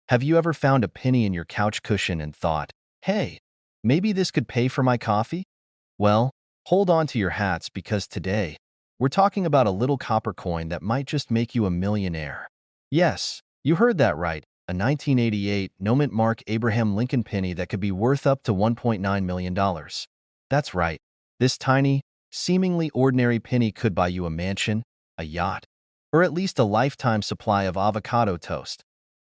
Have you ever found a penny in your couch cushion and thought, hey, maybe this could pay for my coffee? Well, hold on to your hats because today, we're talking about a little copper coin that might just make you a millionaire. Yes, you heard that right, a 1988 no-mint mark Abraham Lincoln penny that could be worth up to $1.9 million. That's right, this tiny, seemingly ordinary penny could buy you a mansion, a yacht, or at least a lifetime supply of avocado toast.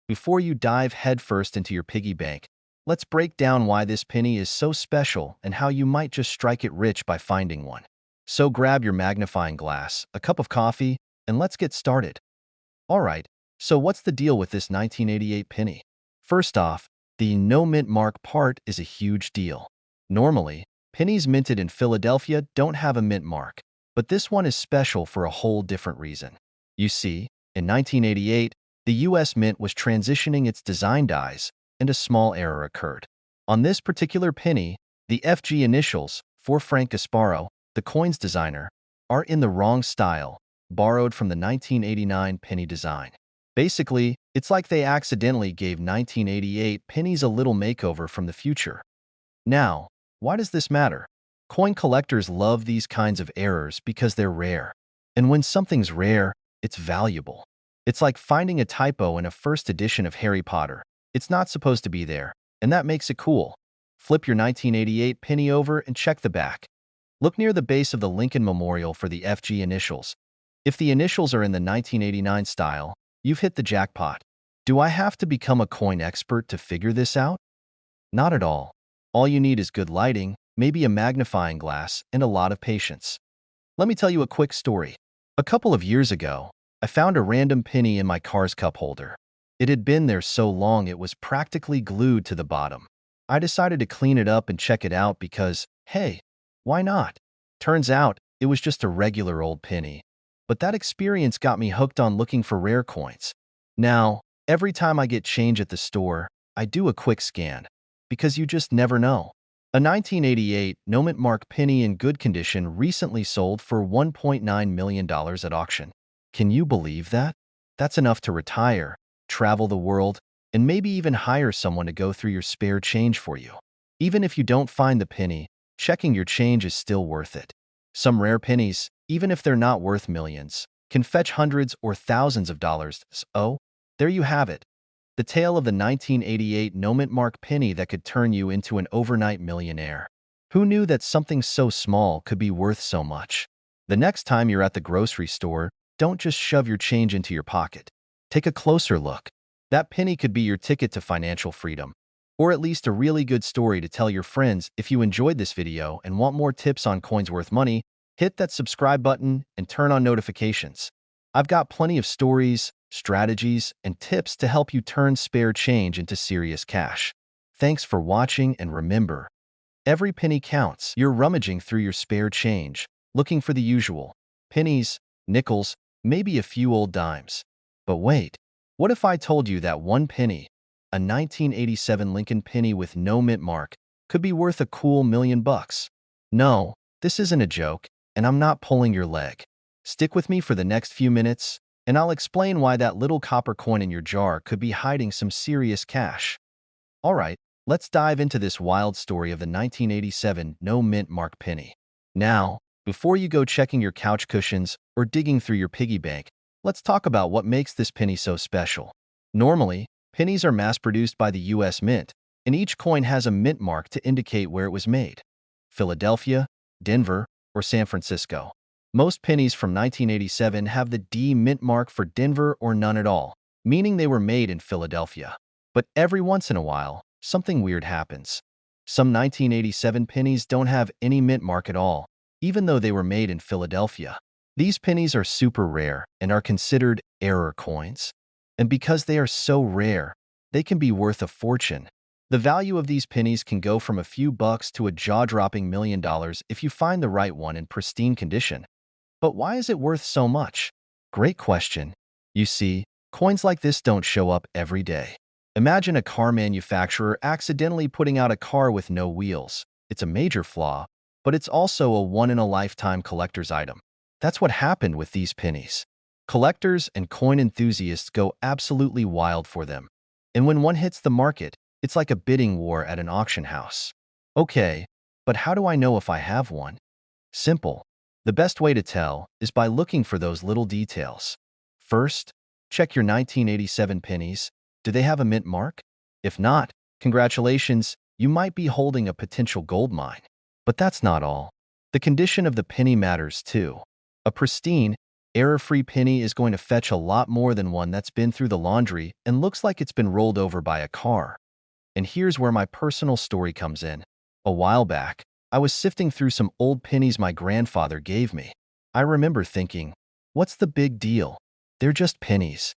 Before you dive headfirst into your piggy bank, let's break down why this penny is so special and how you might just strike it rich by finding one. So grab your magnifying glass, a cup of coffee, and let's get started. Alright, so what's the deal with this 1988 penny? First off, the no mint mark part is a huge deal. Normally, pennies minted in Philadelphia don't have a mint mark, but this one is special for a whole different reason. You see, in 1988, the US Mint was transitioning its design dies, and a small error occurred. On this particular penny, the FG initials, for Frank Gasparo, the coin's designer, are in the wrong style, borrowed from the 1989 penny design. Basically, it's like they accidentally gave 1988 pennies a little makeover from the future. Now, why does this matter? Coin collectors love these kinds of errors because they're rare. And when something's rare, it's valuable. It's like finding a typo in a first edition of Harry Potter. It's not supposed to be there, and that makes it cool. Flip your 1988 penny over and check the back. Look near the base of the Lincoln Memorial for the FG initials. If the initials are in the 1989 style, you've hit the jackpot. Do I have to become a coin expert to figure this out? Not at all. All you need is good lighting, maybe a magnifying glass, and a lot of patience. Let me tell you a quick story. A couple of years ago, I found a random penny in my car's cup holder. It had been there so long it was practically glued to the bottom. I decided to clean it up and check it out because, hey, why not? Turns out, it was just a regular old penny. But that experience got me hooked on looking for rare coins. Now, every time I get change at the store, I do a quick scan. Because you just never know. A 1988 no-mint mark penny in good condition recently sold for $1.9 million at auction. Can you believe that? That's enough to retire, travel the world, and maybe even hire someone to go through your spare change for you. Even if you don't find the penny, checking your change is still worth it. Some rare pennies, even if they're not worth millions, can fetch hundreds or thousands of dollars. Oh, there you have it. The tale of the 1988 no-mint mark penny that could turn you into an overnight millionaire. Who knew that something so small could be worth so much? The next time you're at the grocery store, don't just shove your change into your pocket. Take a closer look. That penny could be your ticket to financial freedom. Or at least a really good story to tell your friends. If you enjoyed this video and want more tips on coins worth money, hit that subscribe button and turn on notifications. I've got plenty of stories, strategies, and tips to help you turn spare change into serious cash. Thanks for watching, and remember, every penny counts. You're rummaging through your spare change, looking for the usual pennies, nickels, maybe a few old dimes. But wait, what if I told you that one penny, a 1987 Lincoln penny with no mint mark, could be worth a cool $1,000,000? No, this isn't a joke, and I'm not pulling your leg. Stick with me for the next few minutes, and I'll explain why that little copper coin in your jar could be hiding some serious cash. Alright, let's dive into this wild story of the 1987 no mint mark penny. Now, before you go checking your couch cushions or digging through your piggy bank, let's talk about what makes this penny so special. Normally, pennies are mass-produced by the US Mint, and each coin has a mint mark to indicate where it was made: Philadelphia, Denver, or San Francisco. Most pennies from 1987 have the D mint mark for Denver or none at all, meaning they were made in Philadelphia. But every once in a while, something weird happens. Some 1987 pennies don't have any mint mark at all, even though they were made in Philadelphia. These pennies are super rare and are considered error coins. And because they are so rare, they can be worth a fortune. The value of these pennies can go from a few bucks to a jaw-dropping $1 million if you find the right one in pristine condition. But why is it worth so much? Great question. You see, coins like this don't show up every day. Imagine a car manufacturer accidentally putting out a car with no wheels. It's a major flaw, but it's also a one-in-a-lifetime collector's item. That's what happened with these pennies. Collectors and coin enthusiasts go absolutely wild for them. And when one hits the market, it's like a bidding war at an auction house. Okay, but how do I know if I have one? Simple. The best way to tell is by looking for those little details. First, check your 1987 pennies. Do they have a mint mark? If not, congratulations, you might be holding a potential gold mine. But that's not all. The condition of the penny matters too. A pristine, error-free penny is going to fetch a lot more than one that's been through the laundry and looks like it's been rolled over by a car. And here's where my personal story comes in. A while back, I was sifting through some old pennies my grandfather gave me. I remember thinking, what's the big deal? They're just pennies.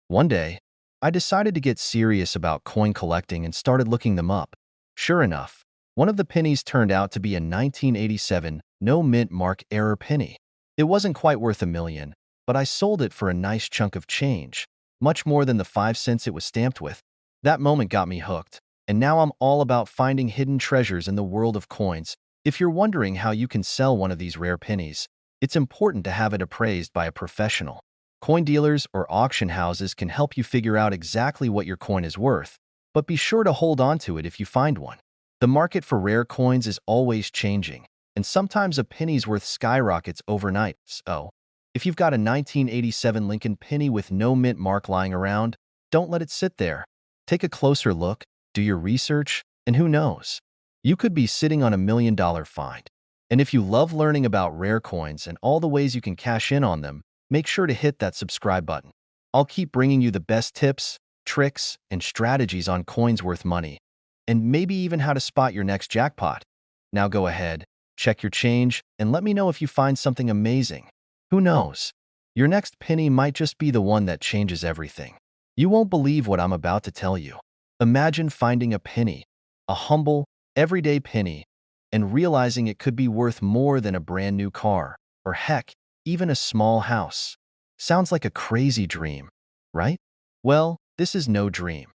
One day, I decided to get serious about coin collecting and started looking them up. Sure enough, one of the pennies turned out to be a 1987 no mint mark error penny. It wasn't quite worth $1 million, but I sold it for a nice chunk of change, much more than the 5 cents it was stamped with. That moment got me hooked. And now I'm all about finding hidden treasures in the world of coins. If you're wondering how you can sell one of these rare pennies, it's important to have it appraised by a professional. Coin dealers or auction houses can help you figure out exactly what your coin is worth, but be sure to hold on to it if you find one. The market for rare coins is always changing, and sometimes a penny's worth skyrockets overnight. So, if you've got a 1987 Lincoln penny with no mint mark lying around, don't let it sit there. Take a closer look, do your research, and who knows? You could be sitting on $1 million find. And if you love learning about rare coins and all the ways you can cash in on them, make sure to hit that subscribe button. I'll keep bringing you the best tips, tricks, and strategies on coins worth money, and maybe even how to spot your next jackpot. Now go ahead, check your change, and let me know if you find something amazing. Who knows? Your next penny might just be the one that changes everything. You won't believe what I'm about to tell you. Imagine finding a penny, a humble, everyday penny, and realizing it could be worth more than a brand new car, or heck, even a small house. Sounds like a crazy dream, right? Well, this is no dream.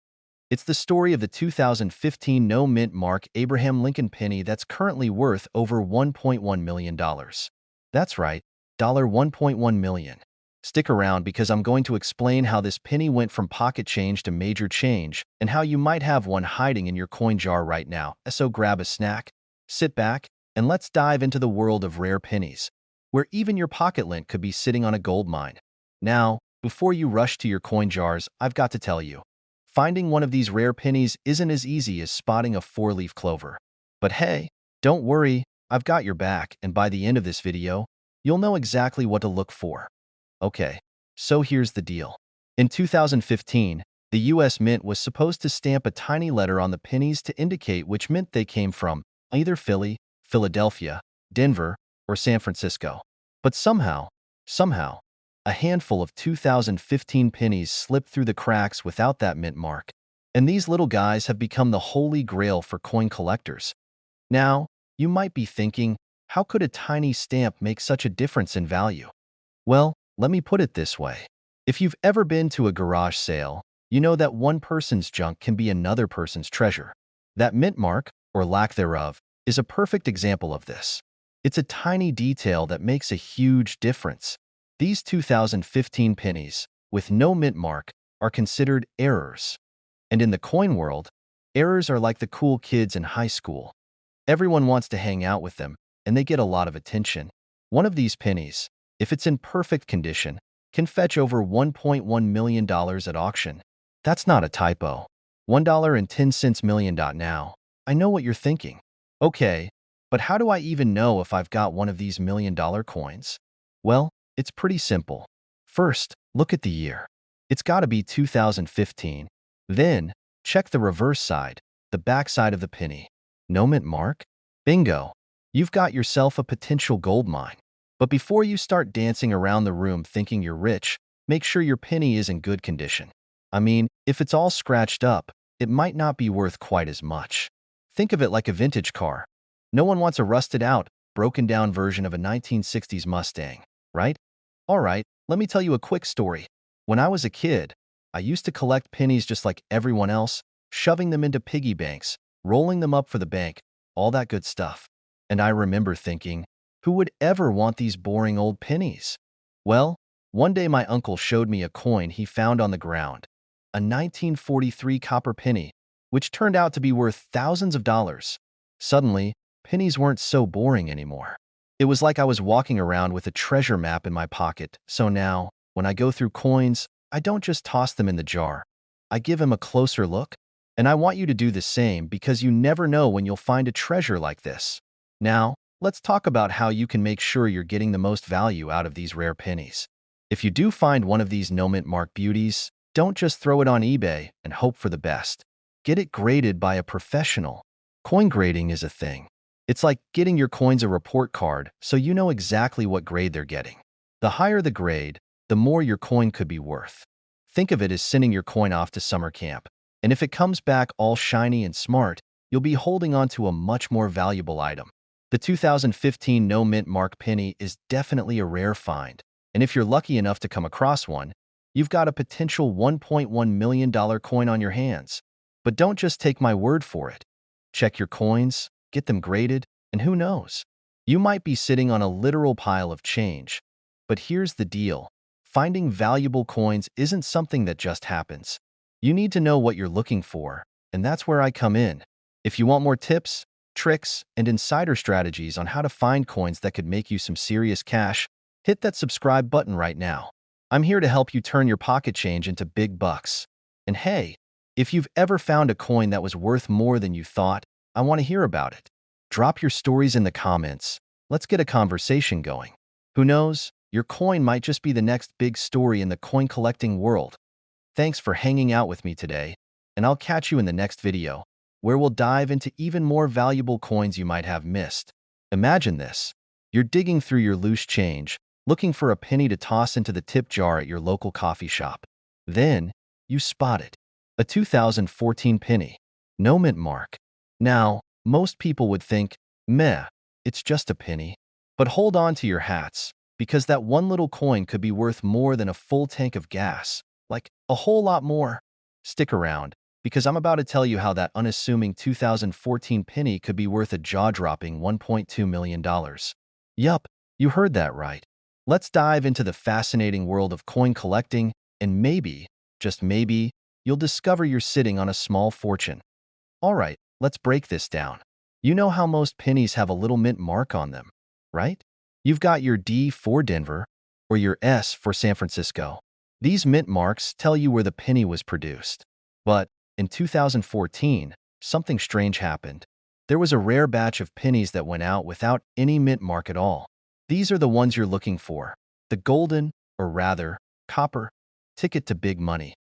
It's the story of the 2015 no mint mark Abraham Lincoln penny that's currently worth over $1.1 million. That's right, $1.1 million. Stick around because I'm going to explain how this penny went from pocket change to major change and how you might have one hiding in your coin jar right now. So grab a snack, sit back, and let's dive into the world of rare pennies, where even your pocket lint could be sitting on a gold mine. Now, before you rush to your coin jars, I've got to tell you, finding one of these rare pennies isn't as easy as spotting a four-leaf clover. But hey, don't worry, I've got your back, and by the end of this video, you'll know exactly what to look for. Okay, so here's the deal. In 2015, the US Mint was supposed to stamp a tiny letter on the pennies to indicate which mint they came from, either Philly, Philadelphia, Denver, or San Francisco. But somehow, a handful of 2015 pennies slipped through the cracks without that mint mark. And these little guys have become the holy grail for coin collectors. Now, you might be thinking, how could a tiny stamp make such a difference in value? Well, let me put it this way. If you've ever been to a garage sale, you know that one person's junk can be another person's treasure. That mint mark, or lack thereof, is a perfect example of this. It's a tiny detail that makes a huge difference. These 2015 pennies, with no mint mark, are considered errors. And in the coin world, errors are like the cool kids in high school. Everyone wants to hang out with them, and they get a lot of attention. One of these pennies, if it's in perfect condition, can fetch over $1.1 million at auction. That's not a typo. $1.10 million. Now, I know what you're thinking. Okay, but how do I even know if I've got one of these $1 million coins? Well, it's pretty simple. First, look at the year. It's got to be 2015. Then, check the reverse side, the back side of the penny. No mint mark? Bingo! You've got yourself a potential gold mine. But before you start dancing around the room thinking you're rich, make sure your penny is in good condition. I mean, if it's all scratched up, it might not be worth quite as much. Think of it like a vintage car. No one wants a rusted out, broken down version of a 1960s Mustang, right? All right, let me tell you a quick story. When I was a kid, I used to collect pennies just like everyone else, shoving them into piggy banks, rolling them up for the bank, all that good stuff. And I remember thinking, who would ever want these boring old pennies? Well, one day my uncle showed me a coin he found on the ground. a 1943 copper penny, which turned out to be worth thousands of dollars. Suddenly, pennies weren't so boring anymore. It was like I was walking around with a treasure map in my pocket. So now, when I go through coins, I don't just toss them in the jar. I give them a closer look. And I want you to do the same because you never know when you'll find a treasure like this. Now, let's talk about how you can make sure you're getting the most value out of these rare pennies. If you do find one of these no mint mark beauties, don't just throw it on eBay and hope for the best. Get it graded by a professional. Coin grading is a thing. It's like getting your coins a report card so you know exactly what grade they're getting. The higher the grade, the more your coin could be worth. Think of it as sending your coin off to summer camp. And if it comes back all shiny and smart, you'll be holding on to a much more valuable item. The 2015 no mint mark penny is definitely a rare find. And if you're lucky enough to come across one, you've got a potential $1.1 million coin on your hands. But don't just take my word for it. Check your coins, get them graded, and who knows? You might be sitting on a literal pile of change. But here's the deal. Finding valuable coins isn't something that just happens. You need to know what you're looking for, and that's where I come in. If you want more tips, tricks, and insider strategies on how to find coins that could make you some serious cash, hit that subscribe button right now. I'm here to help you turn your pocket change into big bucks. And hey, if you've ever found a coin that was worth more than you thought, I want to hear about it. Drop your stories in the comments. Let's get a conversation going. Who knows, your coin might just be the next big story in the coin collecting world. Thanks for hanging out with me today, and I'll catch you in the next video, where we'll dive into even more valuable coins you might have missed. Imagine this. You're digging through your loose change, looking for a penny to toss into the tip jar at your local coffee shop. Then, you spot it. A 2014 penny. No mint mark. Now, most people would think, meh, it's just a penny. But hold on to your hats, because that one little coin could be worth more than a full tank of gas. Like, a whole lot more. Stick around, because I'm about to tell you how that unassuming 2014 penny could be worth a jaw-dropping $1.2 million. Yup, you heard that right. Let's dive into the fascinating world of coin collecting, and maybe, just maybe, you'll discover you're sitting on a small fortune. Alright, let's break this down. You know how most pennies have a little mint mark on them, right? You've got your D for Denver, or your S for San Francisco. These mint marks tell you where the penny was produced. But in 2014, something strange happened. There was a rare batch of pennies that went out without any mint mark at all. These are the ones you're looking for. The golden, or rather, copper, ticket to big money.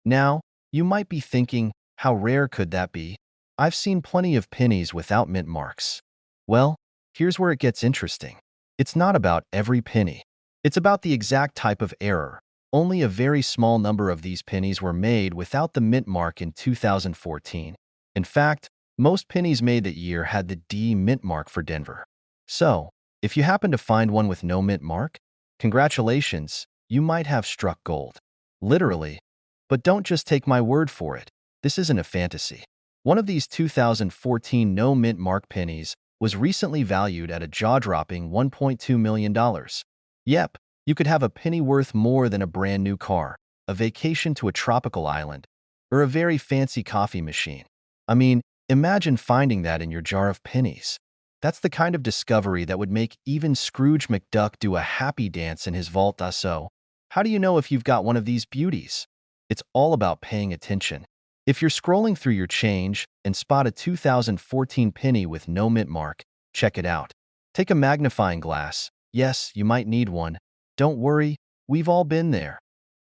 Now, you might be thinking, how rare could that be? I've seen plenty of pennies without mint marks. Well, here's where it gets interesting. It's not about every penny. It's about the exact type of error. Only a very small number of these pennies were made without the mint mark in 2014. In fact, most pennies made that year had the D mint mark for Denver. So, if you happen to find one with no mint mark, congratulations, you might have struck gold. Literally. But don't just take my word for it. This isn't a fantasy. One of these 2014 no mint mark pennies was recently valued at a jaw-dropping $1.2 million. Yep, you could have a penny worth more than a brand new car, a vacation to a tropical island, or a very fancy coffee machine. I mean, imagine finding that in your jar of pennies. That's the kind of discovery that would make even Scrooge McDuck do a happy dance in his vault. So, how do you know if you've got one of these beauties? It's all about paying attention. If you're scrolling through your change and spot a 2014 penny with no mint mark, check it out. Take a magnifying glass. Yes, you might need one. Don't worry, we've all been there.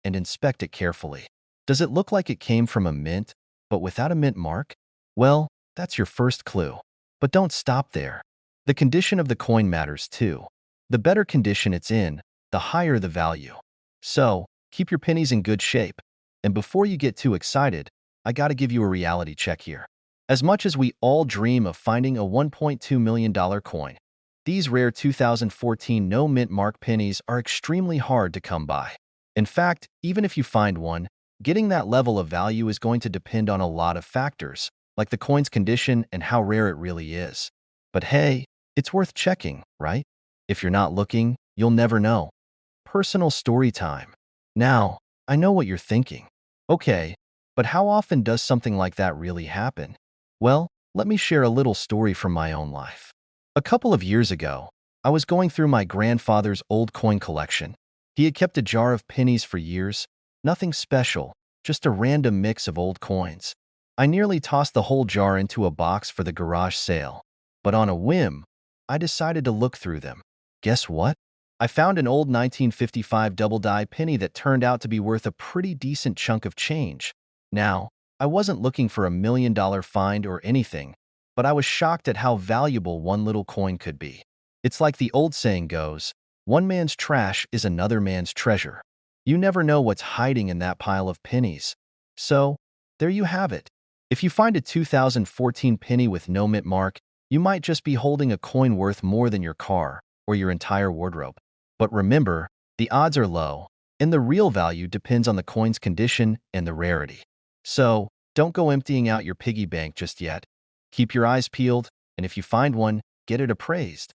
And inspect it carefully. Does it look like it came from a mint, but without a mint mark? Well, that's your first clue. But don't stop there. The condition of the coin matters too. The better condition it's in, the higher the value. So, keep your pennies in good shape. And before you get too excited, I gotta give you a reality check here. As much as we all dream of finding a $1.2 million coin, these rare 2014 no mint mark pennies are extremely hard to come by. In fact, even if you find one, getting that level of value is going to depend on a lot of factors, like the coin's condition and how rare it really is. But hey, it's worth checking, right? If you're not looking, you'll never know. Personal story time. Now, I know what you're thinking. Okay, But how often does something like that really happen? Well, let me share a little story from my own life. A couple of years ago, I was going through my grandfather's old coin collection. He had kept a jar of pennies for years, nothing special, just a random mix of old coins. I nearly tossed the whole jar into a box for the garage sale, but on a whim, I decided to look through them. Guess what? I found an old 1955 double-die penny that turned out to be worth a pretty decent chunk of change. Now, I wasn't looking for $1 million find or anything, but I was shocked at how valuable one little coin could be. It's like the old saying goes, one man's trash is another man's treasure. You never know what's hiding in that pile of pennies. So, there you have it. If you find a 2014 penny with no mint mark, you might just be holding a coin worth more than your car or your entire wardrobe. But remember, the odds are low, and the real value depends on the coin's condition and the rarity. So, don't go emptying out your piggy bank just yet. Keep your eyes peeled, and if you find one, get it appraised.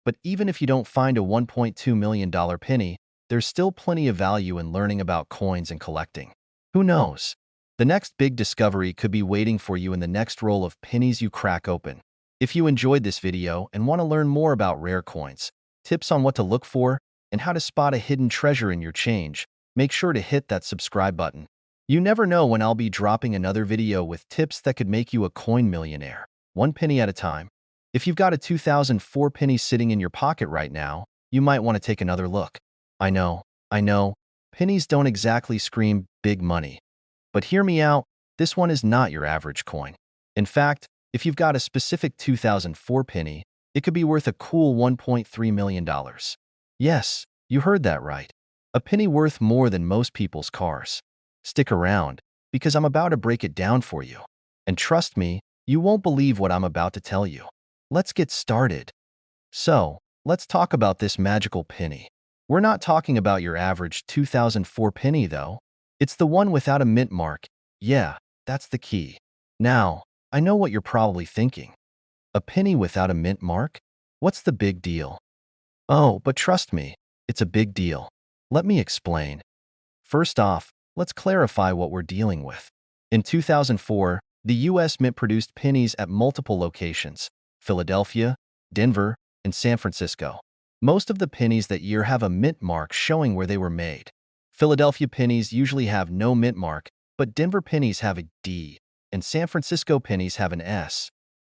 But even if you don't find a $1.2 million penny, there's still plenty of value in learning about coins and collecting. Who knows? The next big discovery could be waiting for you in the next roll of pennies you crack open. If you enjoyed this video and want to learn more about rare coins, tips on what to look for, and how to spot a hidden treasure in your change, make sure to hit that subscribe button. You never know when I'll be dropping another video with tips that could make you a coin millionaire, one penny at a time. If you've got a 2004 penny sitting in your pocket right now, you might want to take another look. I know, pennies don't exactly scream big money. But hear me out, this one is not your average coin. In fact, if you've got a specific 2004 penny, it could be worth a cool $1.3 million. Yes, you heard that right. A penny worth more than most people's cars. Stick around, because I'm about to break it down for you. And trust me, you won't believe what I'm about to tell you. Let's get started. So, let's talk about this magical penny. We're not talking about your average 2004 penny, though. It's the one without a mint mark. Yeah, that's the key. Now, I know what you're probably thinking. A penny without a mint mark? What's the big deal? Oh, but trust me, it's a big deal. Let me explain. First off, let's clarify what we're dealing with. In 2004, the U.S. Mint produced pennies at multiple locations: Philadelphia, Denver, and San Francisco. Most of the pennies that year have a mint mark showing where they were made. Philadelphia pennies usually have no mint mark, but Denver pennies have a D, and San Francisco pennies have an S.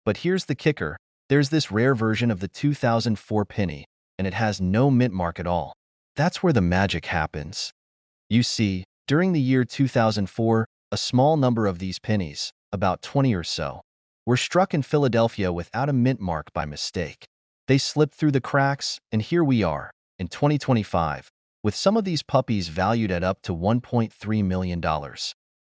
But here's the kicker. There's this rare version of the 2004 penny, and it has no mint mark at all. That's where the magic happens. You see, during the year 2004, a small number of these pennies, about 20 or so, were struck in Philadelphia without a mint mark by mistake. They slipped through the cracks, and here we are, in 2025, with some of these puppies valued at up to $1.3 million.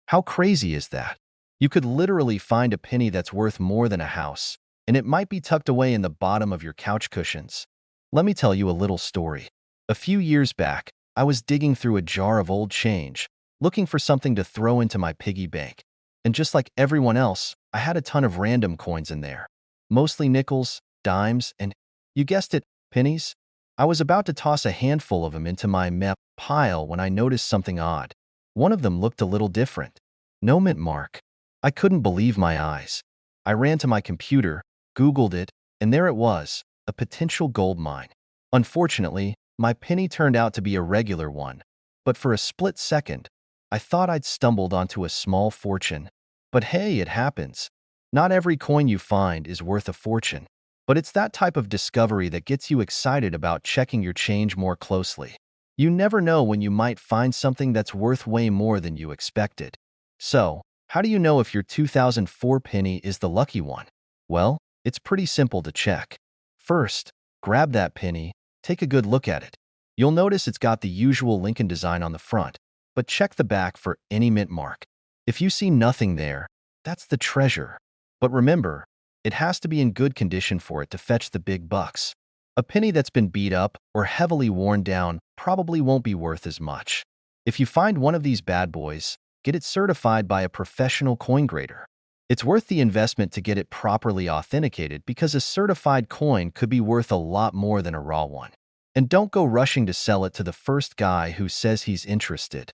How crazy is that? You could literally find a penny that's worth more than a house, and it might be tucked away in the bottom of your couch cushions. Let me tell you a little story. A few years back, I was digging through a jar of old change, looking for something to throw into my piggy bank. And just like everyone else, I had a ton of random coins in there. Mostly nickels, dimes, and, you guessed it, pennies. I was about to toss a handful of them into my meh pile when I noticed something odd. One of them looked a little different. No mint mark. I couldn't believe my eyes. I ran to my computer, Googled it, and there it was, a potential gold mine. Unfortunately, my penny turned out to be a regular one, but for a split second, I thought I'd stumbled onto a small fortune. But hey, it happens. Not every coin you find is worth a fortune. But it's that type of discovery that gets you excited about checking your change more closely. You never know when you might find something that's worth way more than you expected. So, how do you know if your 2004 penny is the lucky one? Well, it's pretty simple to check. First, grab that penny, take a good look at it. You'll notice it's got the usual Lincoln design on the front, but check the back for any mint mark. If you see nothing there, that's the treasure. But remember, it has to be in good condition for it to fetch the big bucks. A penny that's been beat up or heavily worn down probably won't be worth as much. If you find one of these bad boys, get it certified by a professional coin grader. It's worth the investment to get it properly authenticated because a certified coin could be worth a lot more than a raw one. And don't go rushing to sell it to the first guy who says he's interested.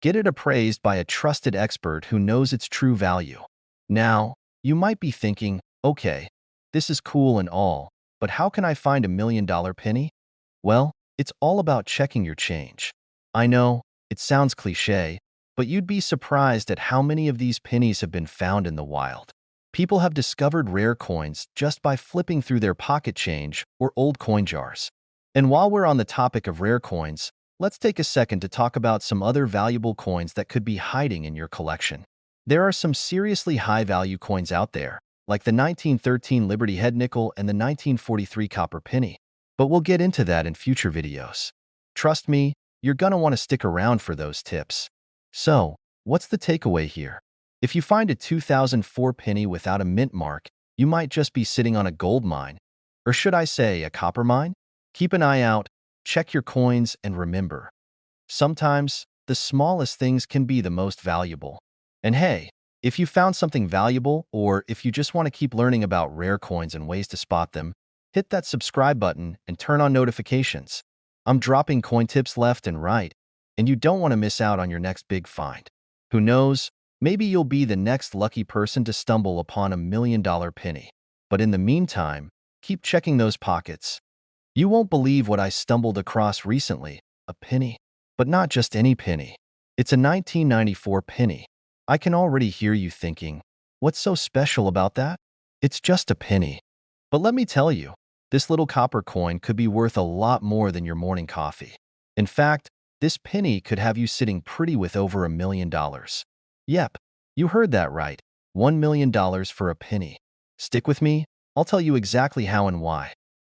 Get it appraised by a trusted expert who knows its true value. Now, you might be thinking, okay, this is cool and all, but how can I find $1 million penny? Well, it's all about checking your change. I know, it sounds cliche, but you'd be surprised at how many of these pennies have been found in the wild. People have discovered rare coins just by flipping through their pocket change or old coin jars. And while we're on the topic of rare coins, let's take a second to talk about some other valuable coins that could be hiding in your collection. There are some seriously high-value coins out there, like the 1913 Liberty Head Nickel and the 1943 Copper Penny. But we'll get into that in future videos. Trust me, you're gonna want to stick around for those tips. So, what's the takeaway here? If you find a 2004 penny without a mint mark, you might just be sitting on a gold mine. Or should I say, a copper mine? Keep an eye out, check your coins, and remember, sometimes the smallest things can be the most valuable. And hey, if you found something valuable, or if you just want to keep learning about rare coins and ways to spot them, hit that subscribe button and turn on notifications. I'm dropping coin tips left and right, and you don't want to miss out on your next big find. Who knows, maybe you'll be the next lucky person to stumble upon $1 million penny. But in the meantime, keep checking those pockets. You won't believe what I stumbled across recently, a penny. But not just any penny. It's a 1994 penny. I can already hear you thinking, what's so special about that? It's just a penny. But let me tell you, this little copper coin could be worth a lot more than your morning coffee. In fact, this penny could have you sitting pretty with over $1 million. Yep, you heard that right. $1 million for a penny. Stick with me, I'll tell you exactly how and why.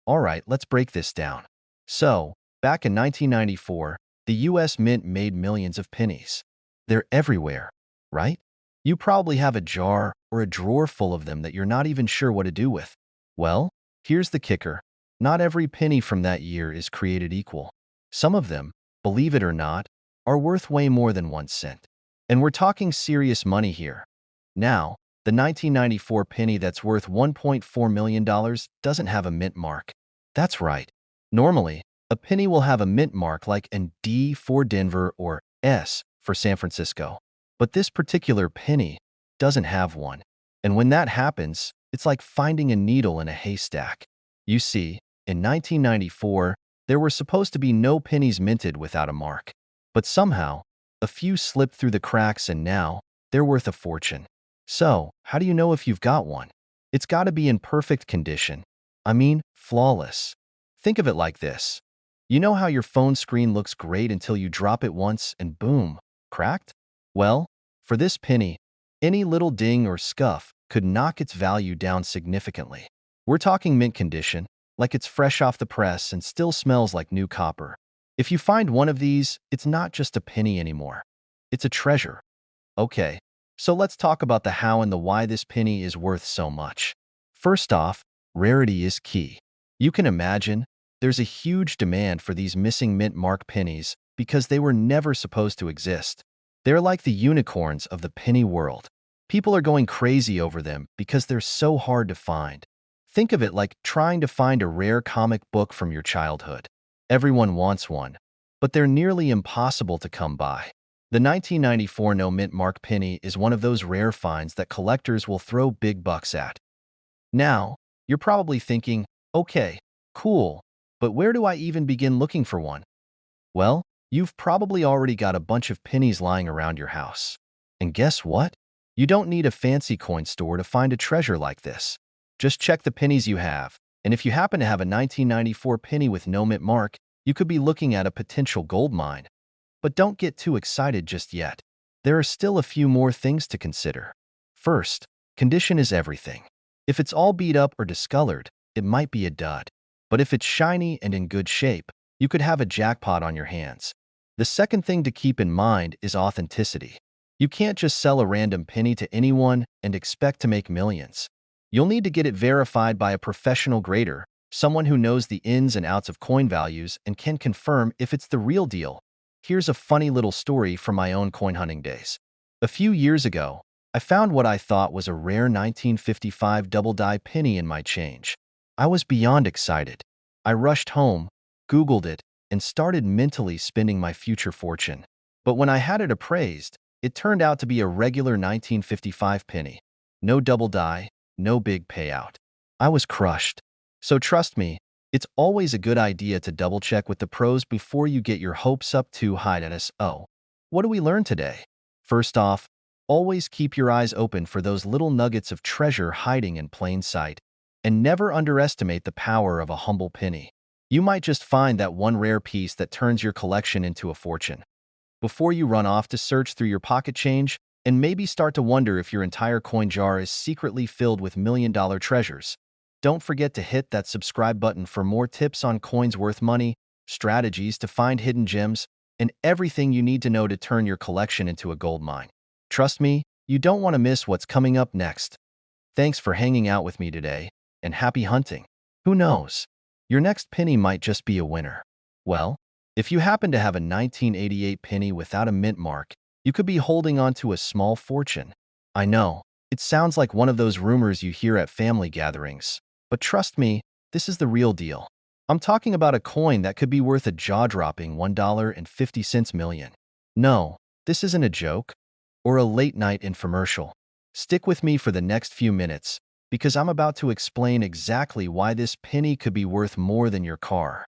Alright, let's break this down. So, back in 1994, the US Mint made millions of pennies. They're everywhere, right? You probably have a jar or a drawer full of them that you're not even sure what to do with. Well, here's the kicker. Not every penny from that year is created equal. Some of them, believe it or not, are worth way more than 1 cent. And we're talking serious money here. Now, the 1994 penny that's worth $1.4 million doesn't have a mint mark. That's right. Normally, a penny will have a mint mark like an D for Denver or S for San Francisco. But this particular penny doesn't have one. And when that happens, it's like finding a needle in a haystack. You see, in 1994, there were supposed to be no pennies minted without a mark. But somehow, a few slipped through the cracks and now, they're worth a fortune. So, how do you know if you've got one? It's got to be in perfect condition. I mean, flawless. Think of it like this. You know how your phone screen looks great until you drop it once and boom, cracked? Well, for this penny, any little ding or scuff could knock its value down significantly. We're talking mint condition, like it's fresh off the press and still smells like new copper. If you find one of these, it's not just a penny anymore. It's a treasure. Okay, so let's talk about the how and the why this penny is worth so much. First off, rarity is key. You can imagine, there's a huge demand for these missing mint mark pennies because they were never supposed to exist. They're like the unicorns of the penny world. People are going crazy over them because they're so hard to find. Think of it like trying to find a rare comic book from your childhood. Everyone wants one, but they're nearly impossible to come by. The 1994 no mint mark penny is one of those rare finds that collectors will throw big bucks at. Now, you're probably thinking, okay, cool, but where do I even begin looking for one? Well, you've probably already got a bunch of pennies lying around your house. And guess what? You don't need a fancy coin store to find a treasure like this. Just check the pennies you have, and if you happen to have a 1994 penny with no mint mark, you could be looking at a potential gold mine. But don't get too excited just yet. There are still a few more things to consider. First, condition is everything. If it's all beat up or discolored, it might be a dud. But if it's shiny and in good shape, you could have a jackpot on your hands. The second thing to keep in mind is authenticity. You can't just sell a random penny to anyone and expect to make millions. You'll need to get it verified by a professional grader, someone who knows the ins and outs of coin values and can confirm if it's the real deal. Here's a funny little story from my own coin hunting days. A few years ago, I found what I thought was a rare 1955 double-die penny in my change. I was beyond excited. I rushed home, Googled it, and started mentally spending my future fortune. But when I had it appraised, it turned out to be a regular 1955 penny. No double die, no big payout. I was crushed. So trust me, it's always a good idea to double-check with the pros before you get your hopes up too high at us. Oh, what do we learn today? First off, always keep your eyes open for those little nuggets of treasure hiding in plain sight, and never underestimate the power of a humble penny. You might just find that one rare piece that turns your collection into a fortune. Before you run off to search through your pocket change and maybe start to wonder if your entire coin jar is secretly filled with million-dollar treasures, don't forget to hit that subscribe button for more tips on coins worth money, strategies to find hidden gems, and everything you need to know to turn your collection into a gold mine. Trust me, you don't want to miss what's coming up next. Thanks for hanging out with me today, and happy hunting. Who knows? Your next penny might just be a winner. Well, if you happen to have a 1988 penny without a mint mark, you could be holding on to a small fortune. I know, it sounds like one of those rumors you hear at family gatherings, but trust me, this is the real deal. I'm talking about a coin that could be worth a jaw-dropping $1.50 million. No, this isn't a joke or a late-night infomercial. Stick with me for the next few minutes, because I'm about to explain exactly why this penny could be worth more than your car.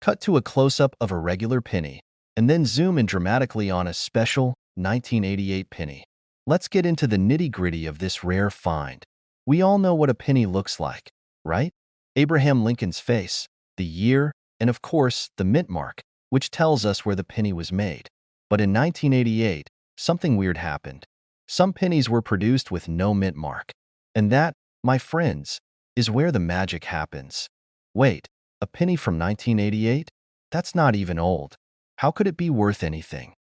Cut to a close-up of a regular penny, and then zoom in dramatically on a special 1988 penny. Let's get into the nitty-gritty of this rare find. We all know what a penny looks like, right? Abraham Lincoln's face, the year, and of course, the mint mark, which tells us where the penny was made. But in 1988, something weird happened. Some pennies were produced with no mint mark. And that, my friends, is where the magic happens. Wait, a penny from 1988? That's not even old. How could it be worth anything?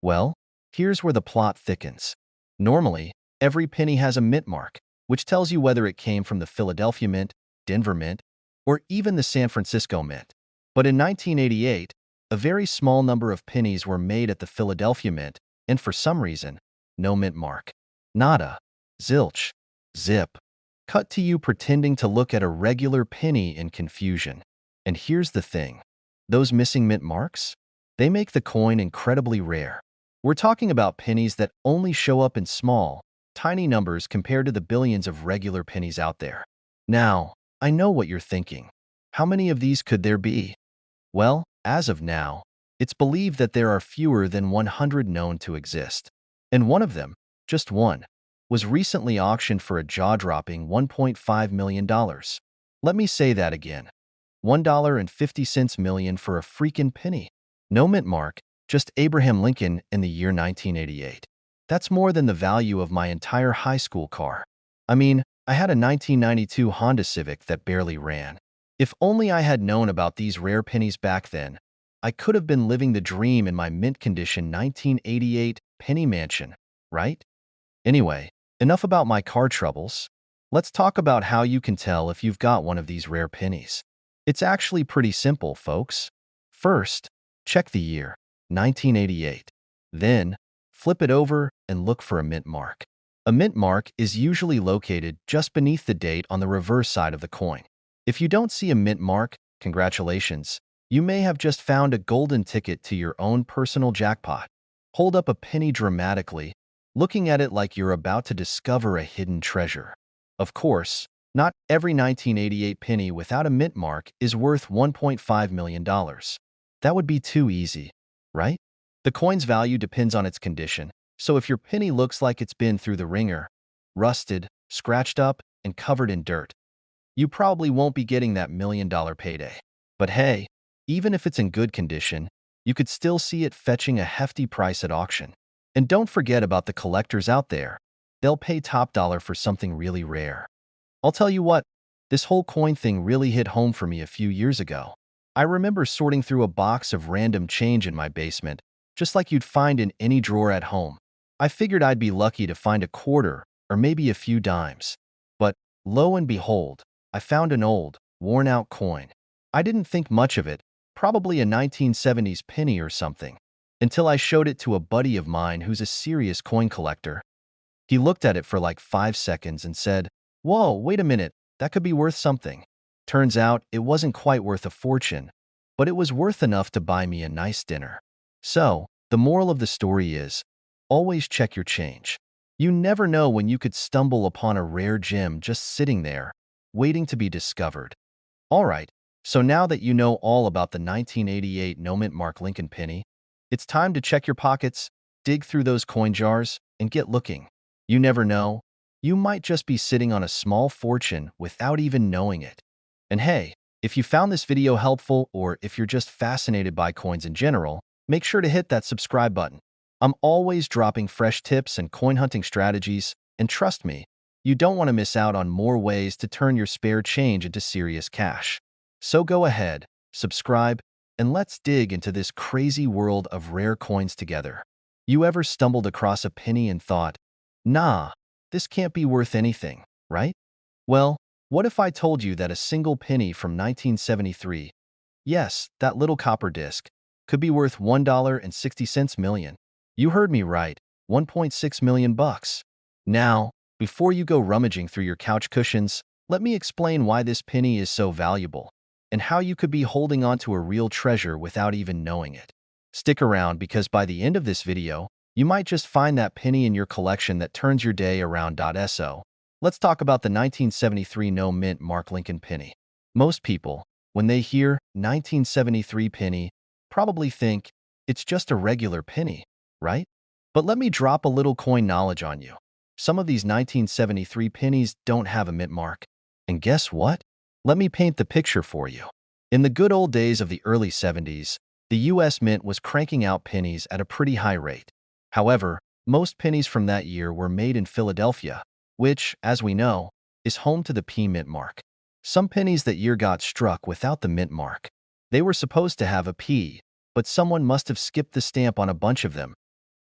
Well, here's where the plot thickens. Normally, every penny has a mint mark, which tells you whether it came from the Philadelphia Mint, Denver Mint, or even the San Francisco Mint. But in 1988, a very small number of pennies were made at the Philadelphia Mint, and for some reason, no mint mark. Nada. Zilch. Zip. Cut to you pretending to look at a regular penny in confusion. And here's the thing. Those missing mint marks? They make the coin incredibly rare. We're talking about pennies that only show up in small, tiny numbers compared to the billions of regular pennies out there. Now, I know what you're thinking. How many of these could there be? Well, as of now, it's believed that there are fewer than 100 known to exist. And one of them, just one, was recently auctioned for a jaw-dropping $1.5 million. Let me say that again. $1.50 million for a freaking penny. No mint mark, just Abraham Lincoln in the year 1988. That's more than the value of my entire high school car. I mean, I had a 1992 Honda Civic that barely ran. If only I had known about these rare pennies back then, I could have been living the dream in my mint condition 1988 penny mansion, right? Anyway, enough about my car troubles. Let's talk about how you can tell if you've got one of these rare pennies. It's actually pretty simple, folks. First, check the year, 1988. Then, flip it over and look for a mint mark. A mint mark is usually located just beneath the date on the reverse side of the coin. If you don't see a mint mark, congratulations. You may have just found a golden ticket to your own personal jackpot. Hold up a penny dramatically, looking at it like you're about to discover a hidden treasure. Of course, not every 1988 penny without a mint mark is worth $1.5 million. That would be too easy, right? The coin's value depends on its condition, so if your penny looks like it's been through the ringer, rusted, scratched up, and covered in dirt, you probably won't be getting that million-dollar payday. But hey, even if it's in good condition, you could still see it fetching a hefty price at auction. And don't forget about the collectors out there. They'll pay top dollar for something really rare. I'll tell you what, this whole coin thing really hit home for me a few years ago. I remember sorting through a box of random change in my basement, just like you'd find in any drawer at home. I figured I'd be lucky to find a quarter or maybe a few dimes. But lo and behold, I found an old, worn-out coin. I didn't think much of it, probably a 1970s penny or something, until I showed it to a buddy of mine who's a serious coin collector. He looked at it for like 5 seconds and said, "Whoa, wait a minute, that could be worth something." Turns out it wasn't quite worth a fortune, but it was worth enough to buy me a nice dinner. So, The moral of the story is, always check your change. You never know when you could stumble upon a rare gem just sitting there, waiting to be discovered. Alright, so now that you know all about the 1988 no mint mark Lincoln penny, it's time to check your pockets, dig through those coin jars, and get looking. You never know, you might just be sitting on a small fortune without even knowing it. And hey, if you found this video helpful or if you're just fascinated by coins in general, make sure to hit that subscribe button. I'm always dropping fresh tips and coin hunting strategies, and trust me, you don't want to miss out on more ways to turn your spare change into serious cash. So go ahead, subscribe, and let's dig into this crazy world of rare coins together. You ever stumbled across a penny and thought, nah, this can't be worth anything, right? Well, what if I told you that a single penny from 1973, yes, that little copper disc, could be worth $1.60 million? You heard me right, 1.6 million bucks. Now, before you go rummaging through your couch cushions, let me explain why this penny is so valuable and how you could be holding on to a real treasure without even knowing it. Stick around because by the end of this video, you might just find that penny in your collection that turns your day around. So, let's talk about the 1973 no mint mark Lincoln penny. Most people, when they hear 1973 penny, probably think it's just a regular penny, right? But let me drop a little coin knowledge on you. Some of these 1973 pennies don't have a mint mark. And guess what? Let me paint the picture for you. In the good old days of the early 70s, the US Mint was cranking out pennies at a pretty high rate. However, most pennies from that year were made in Philadelphia, which, as we know, is home to the P mint mark. Some pennies that year got struck without the mint mark. They were supposed to have a P, but someone must have skipped the stamp on a bunch of them,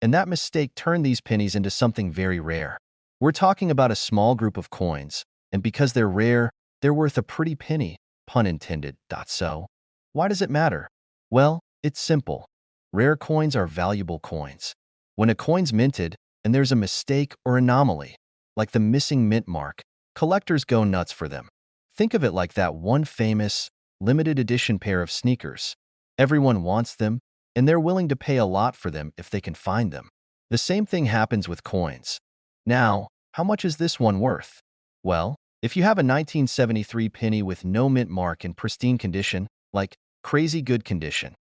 and that mistake turned these pennies into something very rare. We're talking about a small group of coins, and because they're rare, they're worth a pretty penny, pun intended. So, why does it matter? Well, it's simple. Rare coins are valuable coins. When a coin's minted and there's a mistake or anomaly, like the missing mint mark, collectors go nuts for them. Think of it like that one famous, limited edition pair of sneakers. Everyone wants them, and they're willing to pay a lot for them if they can find them. The same thing happens with coins. Now, how much is this one worth? Well, if you have a 1973 penny with no mint mark in pristine condition, like crazy good condition,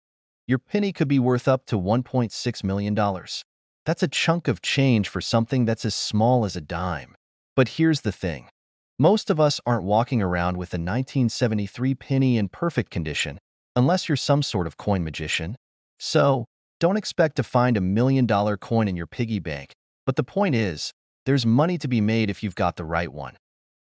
your penny could be worth up to $1.6 million. That's a chunk of change for something that's as small as a dime. But here's the thing. Most of us aren't walking around with a 1973 penny in perfect condition, unless you're some sort of coin magician. So, don't expect to find $1 million coin in your piggy bank. But the point is, there's money to be made if you've got the right one.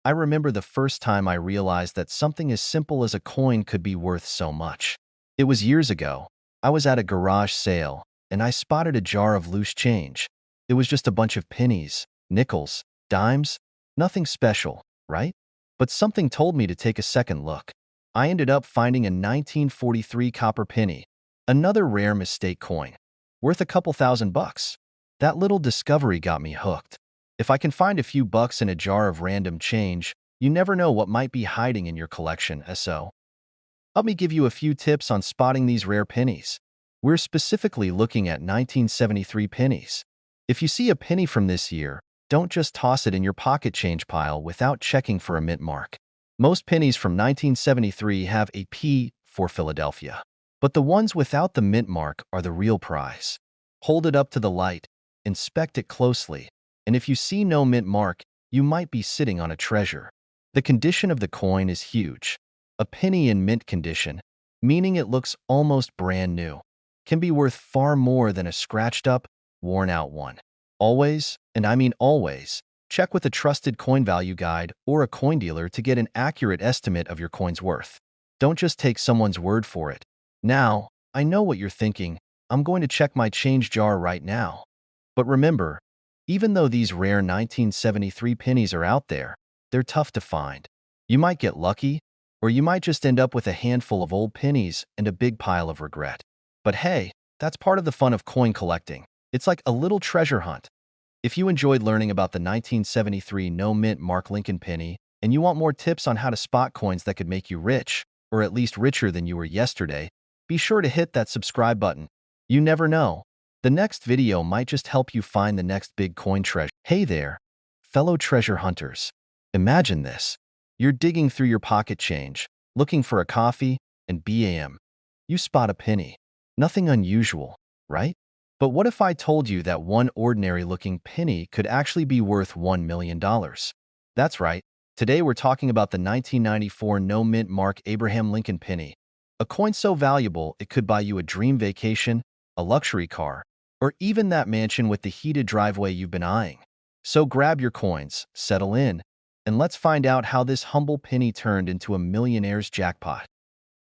I remember the first time I realized that something as simple as a coin could be worth so much. It was years ago. I was at a garage sale, and I spotted a jar of loose change. It was just a bunch of pennies, nickels, dimes, nothing special, right? But something told me to take a second look. I ended up finding a 1943 copper penny, another rare mistake coin, worth a couple $1,000. That little discovery got me hooked. If I can find a few bucks in a jar of random change, you never know what might be hiding in your collection. So, let me give you a few tips on spotting these rare pennies. We're specifically looking at 1973 pennies. If you see a penny from this year, don't just toss it in your pocket change pile without checking for a mint mark. Most pennies from 1973 have a P for Philadelphia, but the ones without the mint mark are the real prize. Hold it up to the light, inspect it closely, and if you see no mint mark, you might be sitting on a treasure. The condition of the coin is huge. A penny in mint condition, meaning it looks almost brand new, can be worth far more than a scratched-up, worn-out one. Always, and I mean always, check with a trusted coin value guide or a coin dealer to get an accurate estimate of your coin's worth. Don't just take someone's word for it. Now, I know what you're thinking. I'm going to check my change jar right now. But remember, even though these rare 1973 pennies are out there, they're tough to find. You might get lucky, or you might just end up with a handful of old pennies and a big pile of regret. But hey, that's part of the fun of coin collecting. It's like a little treasure hunt. If you enjoyed learning about the 1973 no mint mark Lincoln penny, and you want more tips on how to spot coins that could make you rich, or at least richer than you were yesterday, be sure to hit that subscribe button. You never know. The next video might just help you find the next big coin treasure. Hey there, fellow treasure hunters. Imagine this. You're digging through your pocket change, looking for a coffee, and bam, you spot a penny. Nothing unusual, right? But what if I told you that one ordinary-looking penny could actually be worth $1 million? That's right. Today we're talking about the 1994 no-mint mark Abraham Lincoln penny, a coin so valuable it could buy you a dream vacation, a luxury car, or even that mansion with the heated driveway you've been eyeing. So grab your coins, settle in, and let's find out how this humble penny turned into a millionaire's jackpot.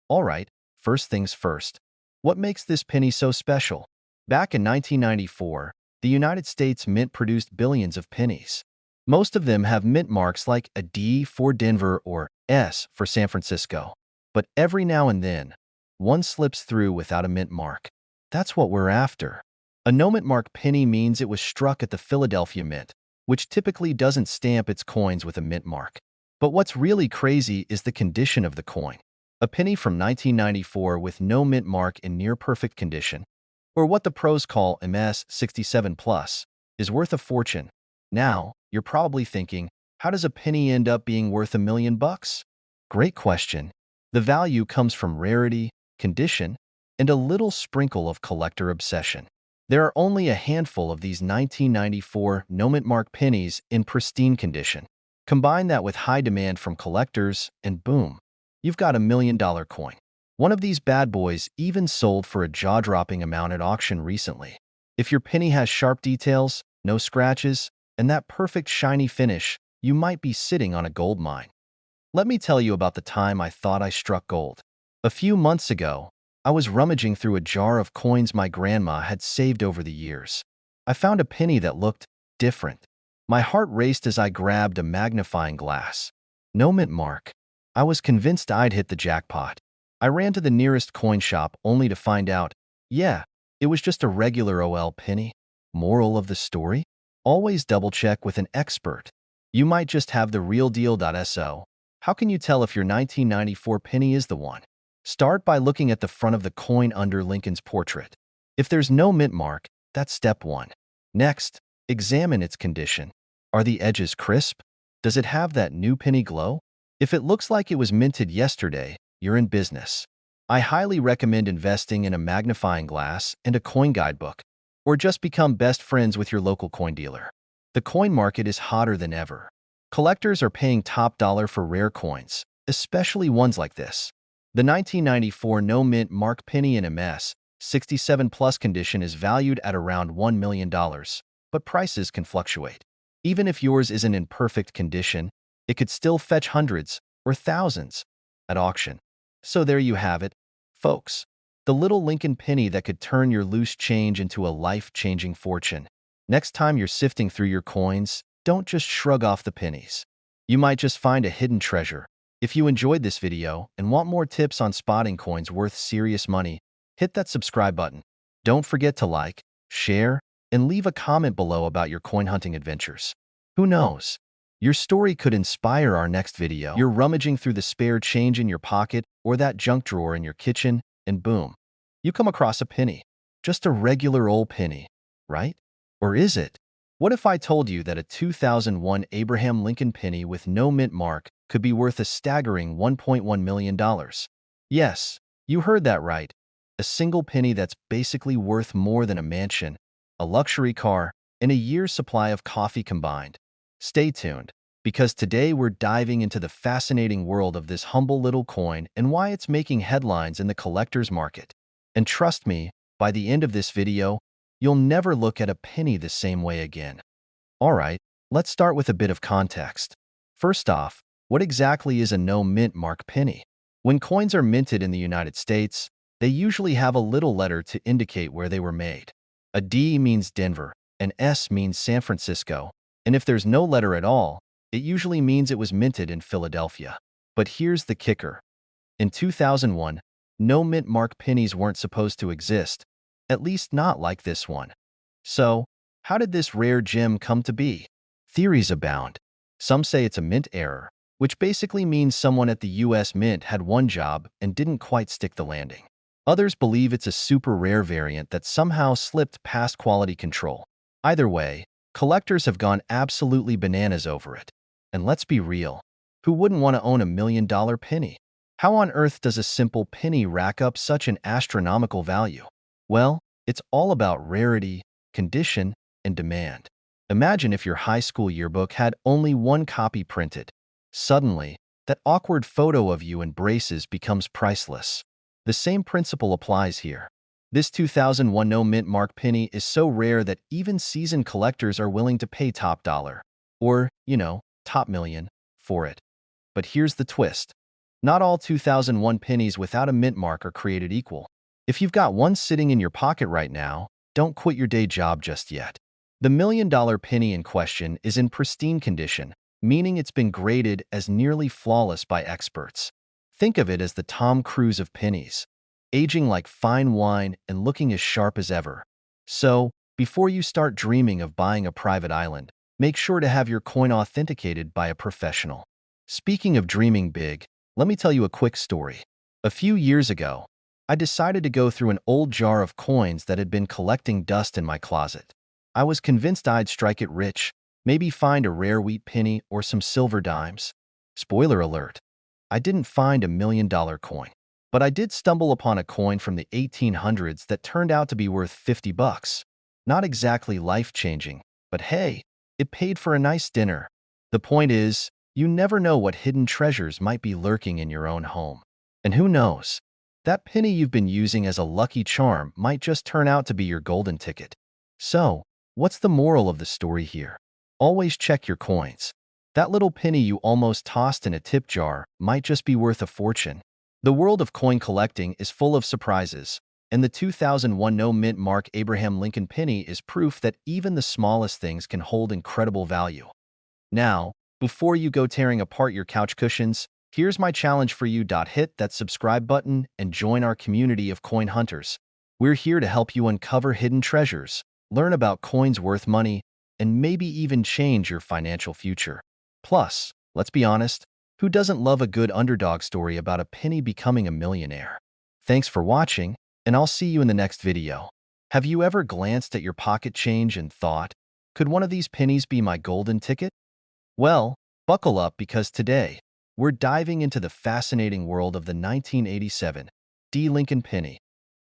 All right, first things first. What makes this penny so special? Back in 1994, the United States Mint produced billions of pennies. Most of them have mint marks like a D for Denver or S for San Francisco. But every now and then, one slips through without a mint mark. That's what we're after. A no-mint mark penny means it was struck at the Philadelphia Mint, which typically doesn't stamp its coins with a mint mark. But what's really crazy is the condition of the coin. A penny from 1994 with no mint mark in near-perfect condition, or what the pros call MS 67 plus, is worth a fortune. Now, you're probably thinking, how does a penny end up being worth $1 million? Great question. The value comes from rarity, condition, and a little sprinkle of collector obsession. There are only a handful of these 1994 no-mint mark pennies in pristine condition. Combine that with high demand from collectors, and boom, you've got $1 million coin. One of these bad boys even sold for a jaw-dropping amount at auction recently. If your penny has sharp details, no scratches, and that perfect shiny finish, you might be sitting on a gold mine. Let me tell you about the time I thought I struck gold. A few months ago, I was rummaging through a jar of coins my grandma had saved over the years. I found a penny that looked different. My heart raced as I grabbed a magnifying glass. No mint mark. I was convinced I'd hit the jackpot. I ran to the nearest coin shop only to find out, yeah, it was just a regular OL penny. Moral of the story? Always double-check with an expert. You might just have the real deal.so. How can you tell if your 1994 penny is the one? Start by looking at the front of the coin under Lincoln's portrait. If there's no mint mark, that's step one. Next, examine its condition. Are the edges crisp? Does it have that new penny glow? If it looks like it was minted yesterday, you're in business. I highly recommend investing in a magnifying glass and a coin guidebook, or just become best friends with your local coin dealer. The coin market is hotter than ever. Collectors are paying top dollar for rare coins, especially ones like this. The 1994 no-mint mark penny in MS 67 plus condition is valued at around $1 million, but prices can fluctuate. Even if yours isn't in perfect condition, it could still fetch hundreds or thousands at auction. So there you have it, folks. The little Lincoln penny that could turn your loose change into a life-changing fortune. Next time you're sifting through your coins, don't just shrug off the pennies. You might just find a hidden treasure. If you enjoyed this video and want more tips on spotting coins worth serious money, hit that subscribe button. Don't forget to like, share, and leave a comment below about your coin hunting adventures. Who knows? Your story could inspire our next video. You're rummaging through the spare change in your pocket or that junk drawer in your kitchen, and boom, you come across a penny. Just a regular old penny, right? Or is it? What if I told you that a 2001 Abraham Lincoln penny with no mint mark could be worth a staggering $1.1 million? Yes, you heard that right. A single penny that's basically worth more than a mansion, a luxury car, and a year's supply of coffee combined. Stay tuned, because today we're diving into the fascinating world of this humble little coin and why it's making headlines in the collector's market. And trust me, by the end of this video, you'll never look at a penny the same way again. Alright, let's start with a bit of context. First off, what exactly is a no-mint mark penny? When coins are minted in the United States, they usually have a little letter to indicate where they were made. A D means Denver, an S means San Francisco, and if there's no letter at all, it usually means it was minted in Philadelphia. But here's the kicker. In 2001, no mint mark pennies weren't supposed to exist, at least not like this one. So, how did this rare gem come to be? Theories abound. Some say it's a mint error, which basically means someone at the US Mint had one job and didn't quite stick the landing. Others believe it's a super rare variant that somehow slipped past quality control. Either way, collectors have gone absolutely bananas over it. And let's be real, who wouldn't want to own $1 million penny? How on earth does a simple penny rack up such an astronomical value? Well, it's all about rarity, condition, and demand. Imagine if your high school yearbook had only one copy printed. Suddenly, that awkward photo of you in braces becomes priceless. The same principle applies here. This 2001 no mint mark penny is so rare that even seasoned collectors are willing to pay top dollar, or, top million, for it. But here's the twist. Not all 2001 pennies without a mint mark are created equal. If you've got one sitting in your pocket right now, don't quit your day job just yet. The $1 million penny in question is in pristine condition, meaning it's been graded as nearly flawless by experts. Think of it as the Tom Cruise of pennies, aging like fine wine and looking as sharp as ever. So, before you start dreaming of buying a private island, make sure to have your coin authenticated by a professional. Speaking of dreaming big, let me tell you a quick story. A few years ago, I decided to go through an old jar of coins that had been collecting dust in my closet. I was convinced I'd strike it rich, maybe find a rare wheat penny or some silver dimes. Spoiler alert, I didn't find $1 million coin. But I did stumble upon a coin from the 1800s that turned out to be worth 50 bucks. Not exactly life-changing, but hey, it paid for a nice dinner. The point is, you never know what hidden treasures might be lurking in your own home. And who knows? That penny you've been using as a lucky charm might just turn out to be your golden ticket. So, what's the moral of the story here? Always check your coins. That little penny you almost tossed in a tip jar might just be worth a fortune. The world of coin collecting is full of surprises, and the 2001 no mint mark Abraham Lincoln penny is proof that even the smallest things can hold incredible value. Now, before you go tearing apart your couch cushions, here's my challenge for you. Hit that subscribe button and join our community of coin hunters. We're here to help you uncover hidden treasures, learn about coins worth money, and maybe even change your financial future. Plus, let's be honest, who doesn't love a good underdog story about a penny becoming a millionaire? Thanks for watching, and I'll see you in the next video. Have you ever glanced at your pocket change and thought, could one of these pennies be my golden ticket? Well, buckle up because today, we're diving into the fascinating world of the 1987 D. Lincoln penny,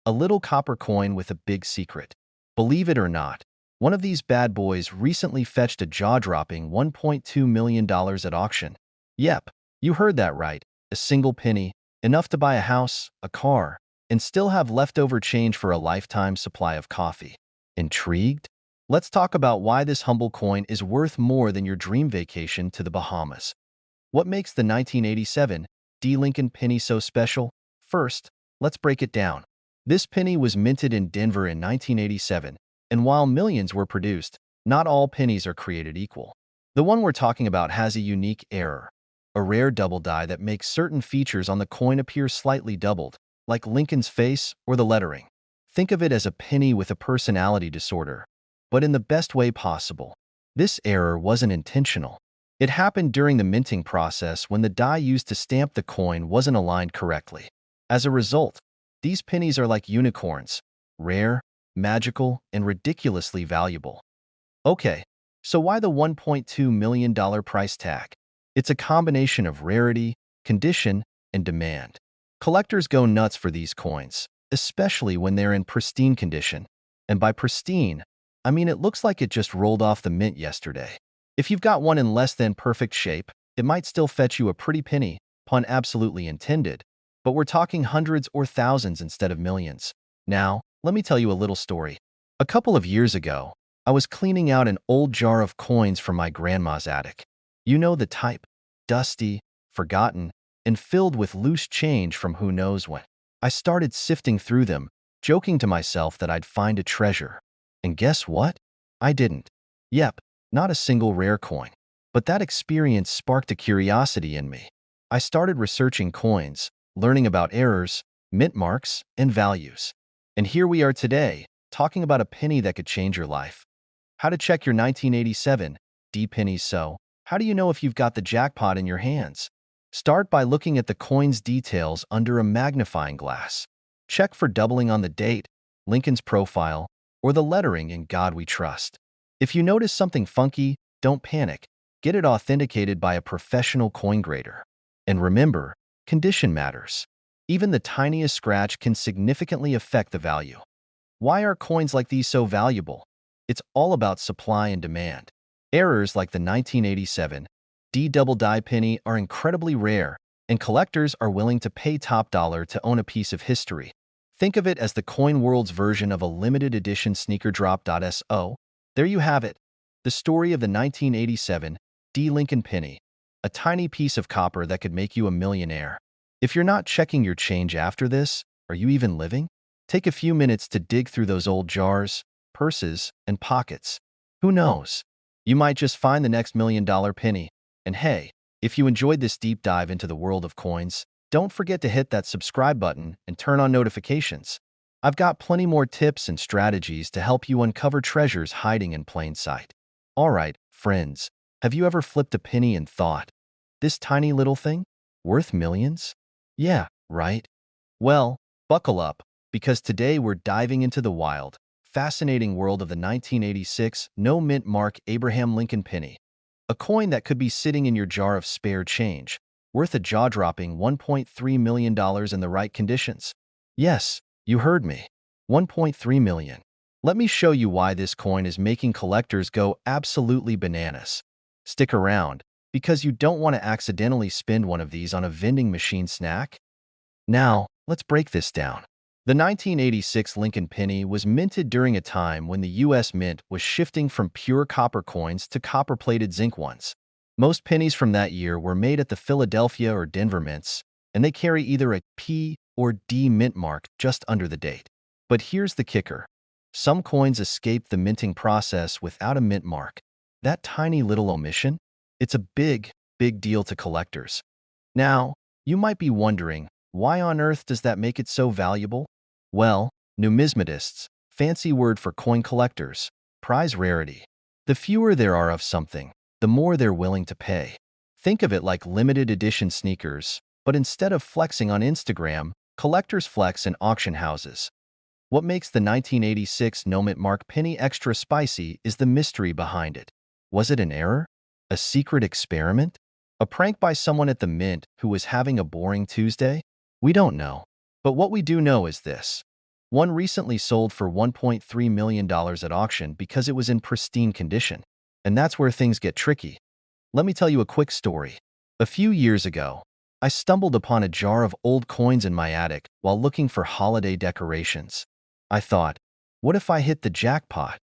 a little copper coin with a big secret. Believe it or not, one of these bad boys recently fetched a jaw-dropping $1.2 million at auction. Yep, you heard that right, a single penny, enough to buy a house, a car, and still have leftover change for a lifetime supply of coffee. Intrigued? Let's talk about why this humble coin is worth more than your dream vacation to the Bahamas. What makes the 1987 D. Lincoln penny so special? First, let's break it down. This penny was minted in Denver in 1987, and while millions were produced, not all pennies are created equal. The one we're talking about has a unique error, a rare double die that makes certain features on the coin appear slightly doubled, like Lincoln's face or the lettering. Think of it as a penny with a personality disorder, but in the best way possible. This error wasn't intentional. It happened during the minting process when the die used to stamp the coin wasn't aligned correctly. As a result, these pennies are like unicorns, rare, magical, and ridiculously valuable. Okay, so why the $1.2 million price tag? It's a combination of rarity, condition, and demand. Collectors go nuts for these coins, especially when they're in pristine condition. And by pristine, I mean it looks like it just rolled off the mint yesterday. If you've got one in less than perfect shape, it might still fetch you a pretty penny, pun absolutely intended, but we're talking hundreds or thousands instead of millions. Now, let me tell you a little story. A couple of years ago, I was cleaning out an old jar of coins from my grandma's attic. You know the type, dusty, forgotten, and filled with loose change from who knows when. I started sifting through them, joking to myself that I'd find a treasure. And guess what? I didn't. Yep, not a single rare coin. But that experience sparked a curiosity in me. I started researching coins, learning about errors, mint marks, and values. And here we are today, talking about a penny that could change your life. How to check your 1987 D pennies. So, how do you know if you've got the jackpot in your hands? Start by looking at the coin's details under a magnifying glass. Check for doubling on the date, Lincoln's profile, or the lettering "In God We Trust." If you notice something funky, don't panic. Get it authenticated by a professional coin grader. And remember, condition matters. Even the tiniest scratch can significantly affect the value. Why are coins like these so valuable? It's all about supply and demand. Errors like the 1987 D double die penny are incredibly rare, and collectors are willing to pay top dollar to own a piece of history. Think of it as the coin world's version of a limited edition sneaker drop.so. There you have it, the story of the 1987 D Lincoln penny, a tiny piece of copper that could make you a millionaire. If you're not checking your change after this, are you even living? Take a few minutes to dig through those old jars, purses, and pockets. Who knows? You might just find the next $1 million penny. And hey, if you enjoyed this deep dive into the world of coins, don't forget to hit that subscribe button and turn on notifications. I've got plenty more tips and strategies to help you uncover treasures hiding in plain sight. All right, friends, have you ever flipped a penny and thought, this tiny little thing? Worth millions? Yeah, right? Well, buckle up, because today we're diving into the wild, fascinating world of the 1986 no-mint mark Abraham Lincoln penny, a coin that could be sitting in your jar of spare change, worth a jaw-dropping $1.3 million in the right conditions. Yes, you heard me. $1.3 million. Let me show you why this coin is making collectors go absolutely bananas. Stick around, because you don't want to accidentally spend one of these on a vending machine snack. Now, let's break this down. The 1986 Lincoln penny was minted during a time when the U.S. Mint was shifting from pure copper coins to copper-plated zinc ones. Most pennies from that year were made at the Philadelphia or Denver mints, and they carry either a P or D mint mark just under the date. But here's the kicker. Some coins escape the minting process without a mint mark. That tiny little omission? It's a big, big deal to collectors. Now, you might be wondering, why on earth does that make it so valuable? Well, numismatists, fancy word for coin collectors, prize rarity. The fewer there are of something, the more they're willing to pay. Think of it like limited edition sneakers, but instead of flexing on Instagram, collectors flex in auction houses. What makes the 1986 no-mint mark penny extra spicy is the mystery behind it. Was it an error? A secret experiment? A prank by someone at the mint who was having a boring Tuesday? We don't know. But what we do know is this. One recently sold for $1.3 million at auction because it was in pristine condition. And that's where things get tricky. Let me tell you a quick story. A few years ago, I stumbled upon a jar of old coins in my attic while looking for holiday decorations. I thought, what if I hit the jackpot?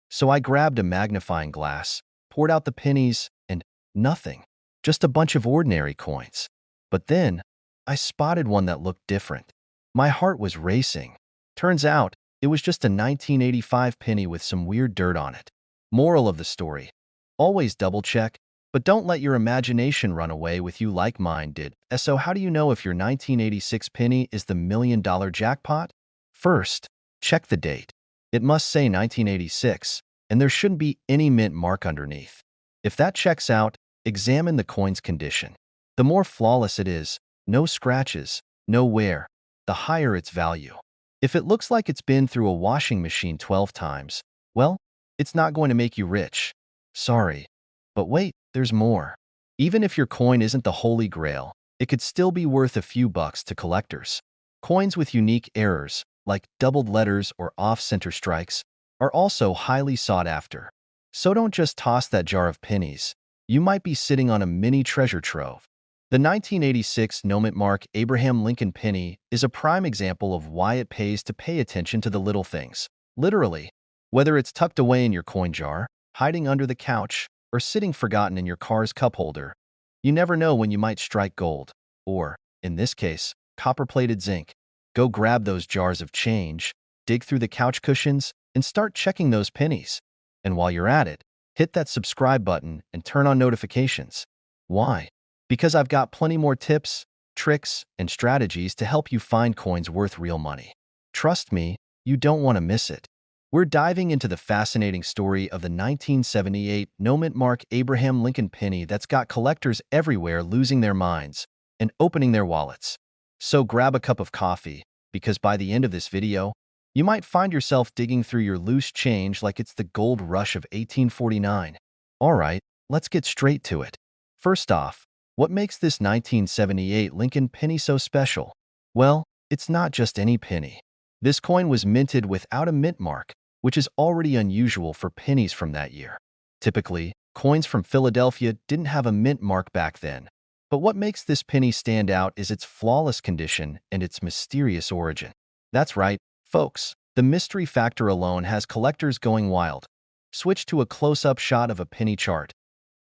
So I grabbed a magnifying glass, poured out the pennies, and nothing. Just a bunch of ordinary coins. But then, I spotted one that looked different. My heart was racing. Turns out, it was just a 1985 penny with some weird dirt on it. Moral of the story. Always double-check, but don't let your imagination run away with you like mine did. So how do you know if your 1986 penny is the $1 million jackpot? First, check the date. It must say 1986, and there shouldn't be any mint mark underneath. If that checks out, examine the coin's condition. The more flawless it is, no scratches, no wear, the higher its value. If it looks like it's been through a washing machine 12 times, well, it's not going to make you rich. Sorry. But wait, there's more. Even if your coin isn't the holy grail, it could still be worth a few bucks to collectors. Coins with unique errors, like doubled letters or off-center strikes, are also highly sought after. So don't just toss that jar of pennies. You might be sitting on a mini treasure trove. The 1986 no-mint mark Abraham Lincoln penny is a prime example of why it pays to pay attention to the little things. Literally, whether it's tucked away in your coin jar, hiding under the couch, or sitting forgotten in your car's cup holder, you never know when you might strike gold, or, in this case, copper-plated zinc. Go grab those jars of change, dig through the couch cushions, and start checking those pennies. And while you're at it, hit that subscribe button and turn on notifications. Why? Because I've got plenty more tips, tricks, and strategies to help you find coins worth real money. Trust me, you don't want to miss it. We're diving into the fascinating story of the 1978 no-mint mark Abraham Lincoln penny that's got collectors everywhere losing their minds and opening their wallets. So grab a cup of coffee, because by the end of this video, you might find yourself digging through your loose change like it's the gold rush of 1849. Alright, let's get straight to it. First off, what makes this 1978 Lincoln penny so special? Well, it's not just any penny. This coin was minted without a mint mark, which is already unusual for pennies from that year. Typically, coins from Philadelphia didn't have a mint mark back then. But what makes this penny stand out is its flawless condition and its mysterious origin. That's right, folks. The mystery factor alone has collectors going wild. Switch to a close-up shot of a penny chart.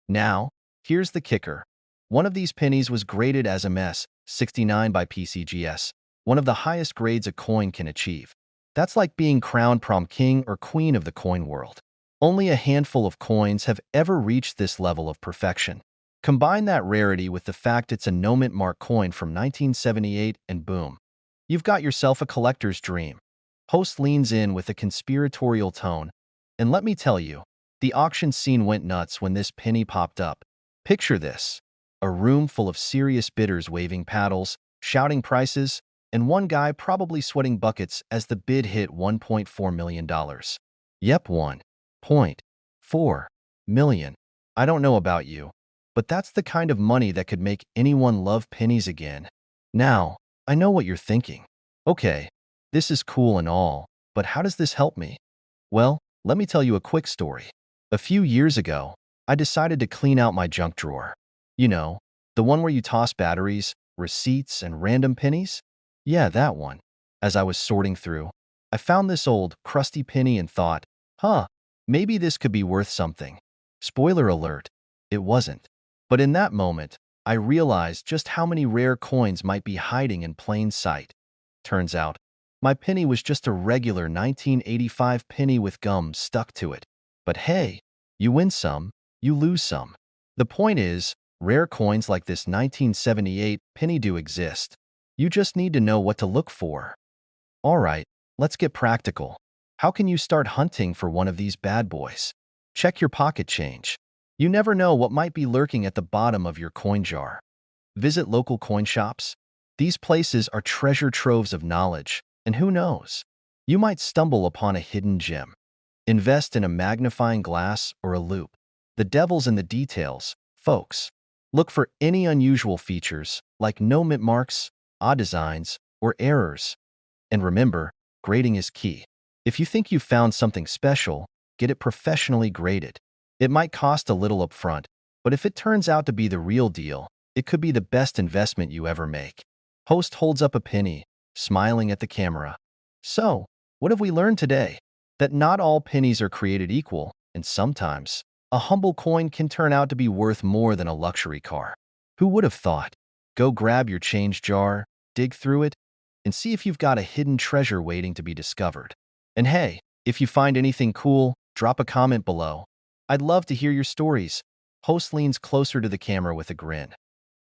Now, here's the kicker. One of these pennies was graded as MS 69 by PCGS, one of the highest grades a coin can achieve. That's like being crowned prom king or queen of the coin world. Only a handful of coins have ever reached this level of perfection. Combine that rarity with the fact it's a no-mint mark coin from 1978 and boom, you've got yourself a collector's dream. Host leans in with a conspiratorial tone, and let me tell you, the auction scene went nuts when this penny popped up. Picture this: a room full of serious bidders waving paddles, shouting prices, and one guy probably sweating buckets as the bid hit $1.4 million. Yep, $1.4 million. I don't know about you, but that's the kind of money that could make anyone love pennies again. Now, I know what you're thinking. Okay, this is cool and all, but how does this help me? Well, let me tell you a quick story. A few years ago, I decided to clean out my junk drawer. You know, the one where you toss batteries, receipts, and random pennies? Yeah, that one. As I was sorting through, I found this old, crusty penny and thought, maybe this could be worth something. Spoiler alert, it wasn't. But in that moment, I realized just how many rare coins might be hiding in plain sight. Turns out, my penny was just a regular 1985 penny with gum stuck to it. But hey, you win some, you lose some. The point is, rare coins like this 1978 penny do exist. You just need to know what to look for. Alright, let's get practical. How can you start hunting for one of these bad boys? Check your pocket change. You never know what might be lurking at the bottom of your coin jar. Visit local coin shops. These places are treasure troves of knowledge, and who knows? You might stumble upon a hidden gem. Invest in a magnifying glass or a loupe. The devil's in the details, folks. Look for any unusual features, like no mint marks, odd designs, or errors. And remember, grading is key. If you think you've found something special, get it professionally graded. It might cost a little upfront, but if it turns out to be the real deal, it could be the best investment you ever make. Host holds up a penny, smiling at the camera. So, what have we learned today? That not all pennies are created equal, and sometimes, a humble coin can turn out to be worth more than a luxury car. Who would have thought? Go grab your change jar, dig through it, and see if you've got a hidden treasure waiting to be discovered. And hey, if you find anything cool, drop a comment below. I'd love to hear your stories. Host leans closer to the camera with a grin.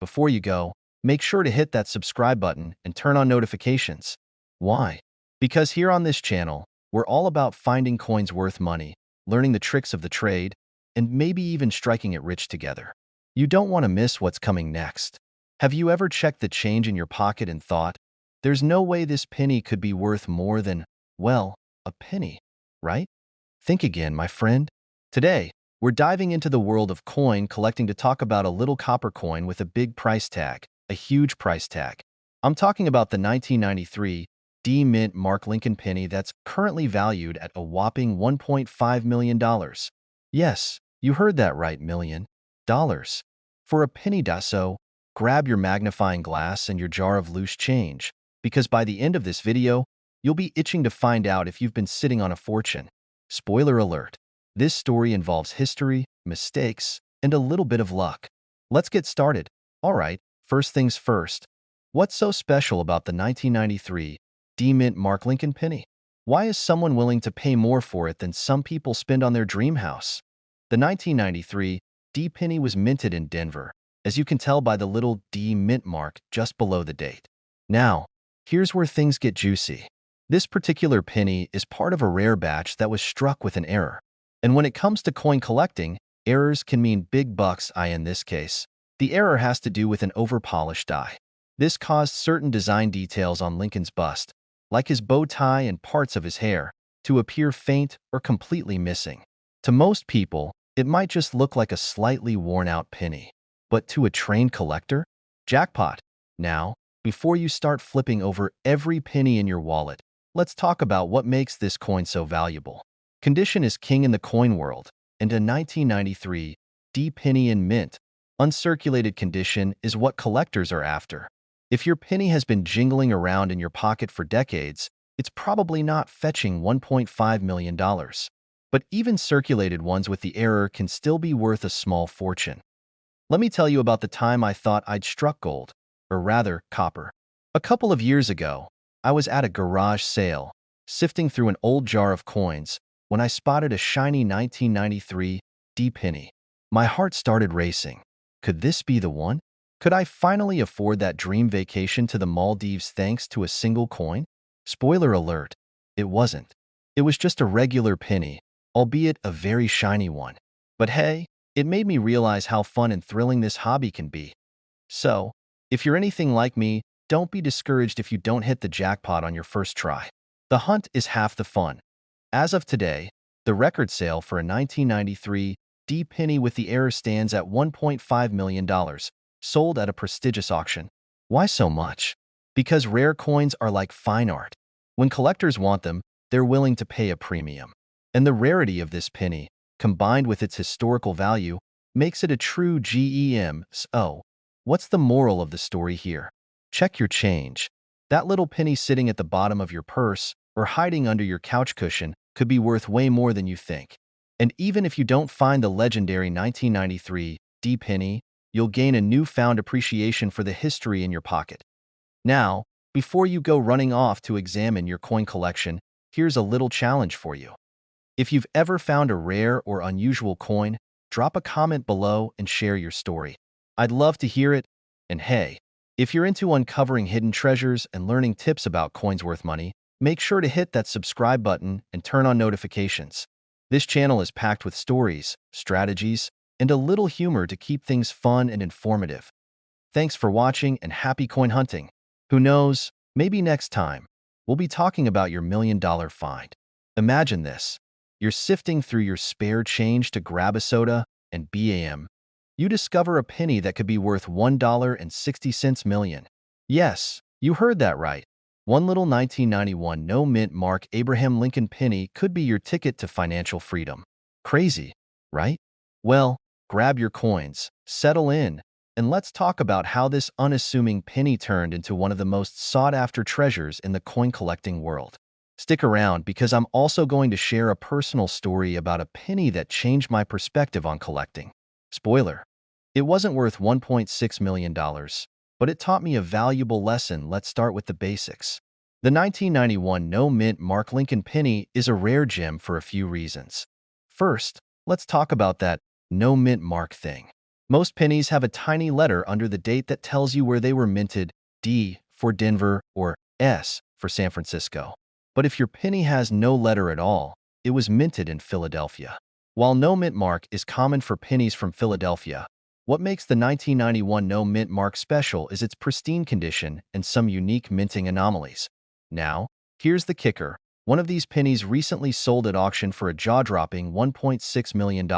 Before you go, make sure to hit that subscribe button and turn on notifications. Why? Because here on this channel, we're all about finding coins worth money, learning the tricks of the trade, and maybe even striking it rich together. You don't want to miss what's coming next. Have you ever checked the change in your pocket and thought, there's no way this penny could be worth more than, well, a penny, right? Think again, my friend. Today, we're diving into the world of coin collecting to talk about a little copper coin with a big price tag, a huge price tag. I'm talking about the 1993 D-Mint Mark Lincoln penny that's currently valued at a whopping $1.5 million. Yes, you heard that right, million dollars. For a penny so, grab your magnifying glass and your jar of loose change, because by the end of this video, you'll be itching to find out if you've been sitting on a fortune. Spoiler alert. This story involves history, mistakes, and a little bit of luck. Let's get started. Alright, first things first. What's so special about the 1993 D-Mint Mark Lincoln penny? Why is someone willing to pay more for it than some people spend on their dream house? The 1993 D penny was minted in Denver, as you can tell by the little D mint mark just below the date. Now, here's where things get juicy. This particular penny is part of a rare batch that was struck with an error. And when it comes to coin collecting, errors can mean big bucks. In this case, the error has to do with an over-polished die. This caused certain design details on Lincoln's bust, like his bow tie and parts of his hair, to appear faint or completely missing. To most people, it might just look like a slightly worn-out penny. But to a trained collector, jackpot. Now, before you start flipping over every penny in your wallet, let's talk about what makes this coin so valuable. Condition is king in the coin world, and a 1993 D penny in mint, uncirculated condition is what collectors are after. If your penny has been jingling around in your pocket for decades, it's probably not fetching $1.5 million. But even circulated ones with the error can still be worth a small fortune. Let me tell you about the time I thought I'd struck gold, or rather, copper. A couple of years ago, I was at a garage sale, sifting through an old jar of coins, when I spotted a shiny 1993 D penny. My heart started racing. Could this be the one? Could I finally afford that dream vacation to the Maldives thanks to a single coin? Spoiler alert, it wasn't. It was just a regular penny, albeit a very shiny one. But hey, it made me realize how fun and thrilling this hobby can be. So, if you're anything like me, don't be discouraged if you don't hit the jackpot on your first try. The hunt is half the fun. As of today, the record sale for a 1993 D penny with the error stands at $1.5 million, sold at a prestigious auction. Why so much? Because rare coins are like fine art. When collectors want them, they're willing to pay a premium. And the rarity of this penny, combined with its historical value, makes it a true gem. So, what's the moral of the story here? Check your change. That little penny sitting at the bottom of your purse or hiding under your couch cushion could be worth way more than you think. And even if you don't find the legendary 1993 D penny, you'll gain a newfound appreciation for the history in your pocket. Now, before you go running off to examine your coin collection, here's a little challenge for you. If you've ever found a rare or unusual coin, drop a comment below and share your story. I'd love to hear it. And hey, if you're into uncovering hidden treasures and learning tips about coins worth money, make sure to hit that subscribe button and turn on notifications. This channel is packed with stories, strategies, and a little humor to keep things fun and informative. Thanks for watching and happy coin hunting. Who knows, maybe next time, we'll be talking about your $1 million find. Imagine this. You're sifting through your spare change to grab a soda, and bam, you discover a penny that could be worth $1.60 million. Yes, you heard that right. One little 1991 no-mint mark Abraham Lincoln penny could be your ticket to financial freedom. Crazy, right? Well, grab your coins, settle in, and let's talk about how this unassuming penny turned into one of the most sought-after treasures in the coin collecting world. Stick around because I'm also going to share a personal story about a penny that changed my perspective on collecting. Spoiler, it wasn't worth $1.6 million, but it taught me a valuable lesson. Let's start with the basics. The 1991 no-mint mark Lincoln penny is a rare gem for a few reasons. First, let's talk about that no-mint mark thing. Most pennies have a tiny letter under the date that tells you where they were minted, D for Denver or S for San Francisco. But if your penny has no letter at all, it was minted in Philadelphia. While no mint mark is common for pennies from Philadelphia, what makes the 1991 no mint mark special is its pristine condition and some unique minting anomalies. Now, here's the kicker. One of these pennies recently sold at auction for a jaw-dropping $1.6 million.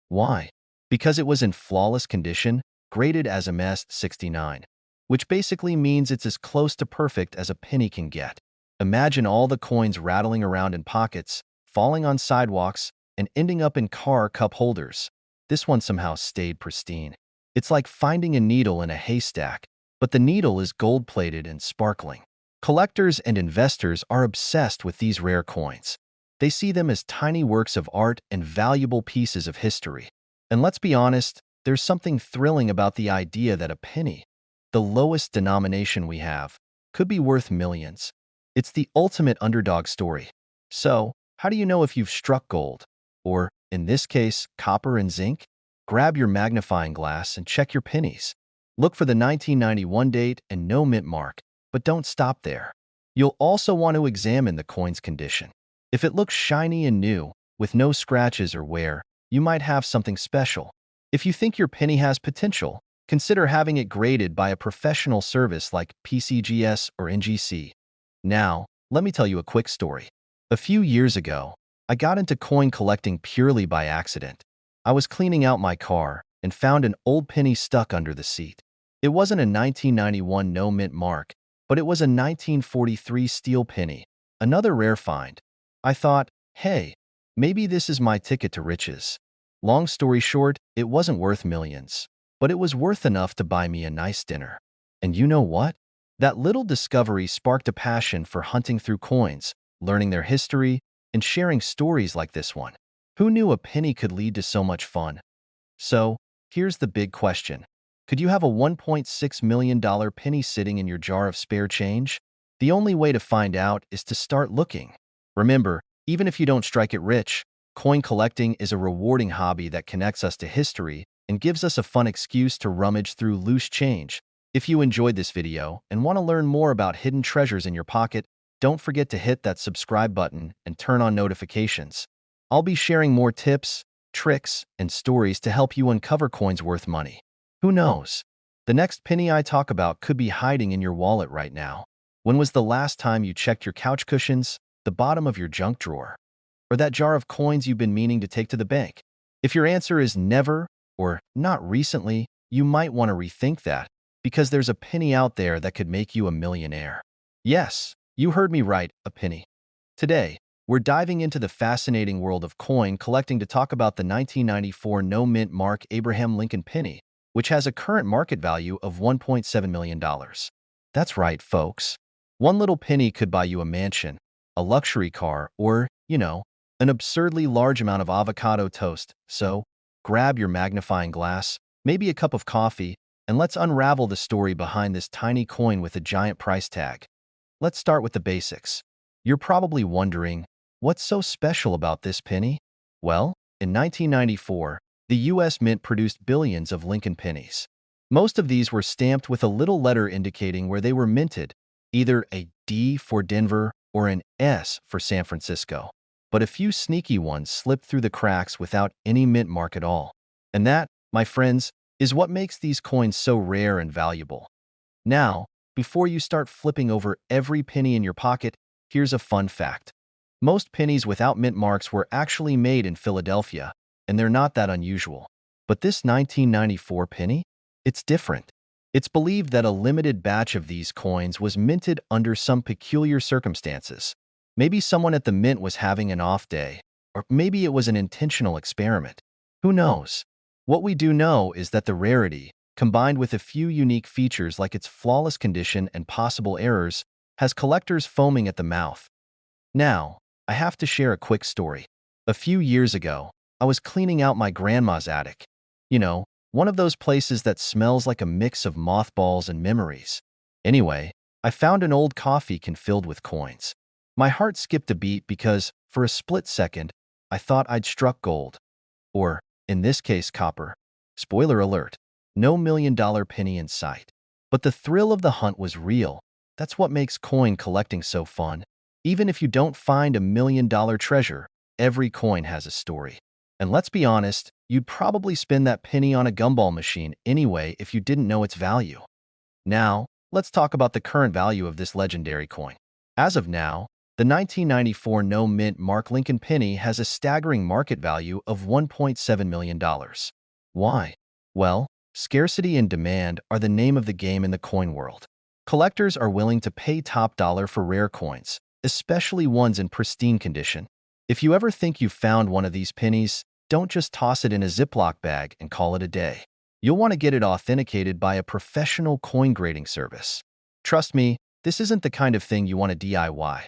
Why? Because it was in flawless condition, graded as a MS-69, which basically means it's as close to perfect as a penny can get. Imagine all the coins rattling around in pockets, falling on sidewalks, and ending up in car cup holders. This one somehow stayed pristine. It's like finding a needle in a haystack, but the needle is gold-plated and sparkling. Collectors and investors are obsessed with these rare coins. They see them as tiny works of art and valuable pieces of history. And let's be honest, there's something thrilling about the idea that a penny, the lowest denomination we have, could be worth millions. It's the ultimate underdog story. So, how do you know if you've struck gold? Or, in this case, copper and zinc? Grab your magnifying glass and check your pennies. Look for the 1991 date and no mint mark, but don't stop there. You'll also want to examine the coin's condition. If it looks shiny and new, with no scratches or wear, you might have something special. If you think your penny has potential, consider having it graded by a professional service like PCGS or NGC. Now, let me tell you a quick story. A few years ago, I got into coin collecting purely by accident. I was cleaning out my car and found an old penny stuck under the seat. It wasn't a 1991 no mint mark, but it was a 1943 steel penny, another rare find. I thought, hey, maybe this is my ticket to riches. Long story short, it wasn't worth millions, but it was worth enough to buy me a nice dinner. And you know what? That little discovery sparked a passion for hunting through coins, learning their history, and sharing stories like this one. Who knew a penny could lead to so much fun? So, here's the big question. Could you have a $1.6 million penny sitting in your jar of spare change? The only way to find out is to start looking. Remember, even if you don't strike it rich, coin collecting is a rewarding hobby that connects us to history and gives us a fun excuse to rummage through loose change. If you enjoyed this video and want to learn more about hidden treasures in your pocket, don't forget to hit that subscribe button and turn on notifications. I'll be sharing more tips, tricks, and stories to help you uncover coins worth money. Who knows? The next penny I talk about could be hiding in your wallet right now. When was the last time you checked your couch cushions, the bottom of your junk drawer, or that jar of coins you've been meaning to take to the bank? If your answer is never or not recently, you might want to rethink that, because there's a penny out there that could make you a millionaire. Yes, you heard me right, a penny. Today, we're diving into the fascinating world of coin collecting to talk about the 1994 no-mint mark Abraham Lincoln penny, which has a current market value of $1.7 million. That's right, folks. One little penny could buy you a mansion, a luxury car, or, an absurdly large amount of avocado toast. So, grab your magnifying glass, maybe a cup of coffee, and let's unravel the story behind this tiny coin with a giant price tag. Let's start with the basics. You're probably wondering, what's so special about this penny? Well, in 1994, the U.S. Mint produced billions of Lincoln pennies. Most of these were stamped with a little letter indicating where they were minted, either a D for Denver or an S for San Francisco. But a few sneaky ones slipped through the cracks without any mint mark at all. And that, my friends, is what makes these coins so rare and valuable. Now, before you start flipping over every penny in your pocket, here's a fun fact. Most pennies without mint marks were actually made in Philadelphia, and they're not that unusual. But this 1994 penny? It's different. It's believed that a limited batch of these coins was minted under some peculiar circumstances. Maybe someone at the mint was having an off day, or maybe it was an intentional experiment. Who knows? What we do know is that the rarity, combined with a few unique features like its flawless condition and possible errors, has collectors foaming at the mouth. Now, I have to share a quick story. A few years ago, I was cleaning out my grandma's attic. One of those places that smells like a mix of mothballs and memories. Anyway, I found an old coffee can filled with coins. My heart skipped a beat because, for a split second, I thought I'd struck gold. Or, in this case, copper. Spoiler alert, no million-dollar penny in sight. But the thrill of the hunt was real. That's what makes coin collecting so fun. Even if you don't find a million-dollar treasure, every coin has a story. And let's be honest, you'd probably spend that penny on a gumball machine anyway if you didn't know its value. Now, let's talk about the current value of this legendary coin. As of now, the 1994 no-mint mark Lincoln penny has a staggering market value of $1.7 million. Why? Well, scarcity and demand are the name of the game in the coin world. Collectors are willing to pay top dollar for rare coins, especially ones in pristine condition. If you ever think you've found one of these pennies, don't just toss it in a Ziploc bag and call it a day. You'll want to get it authenticated by a professional coin grading service. Trust me, this isn't the kind of thing you want to DIY.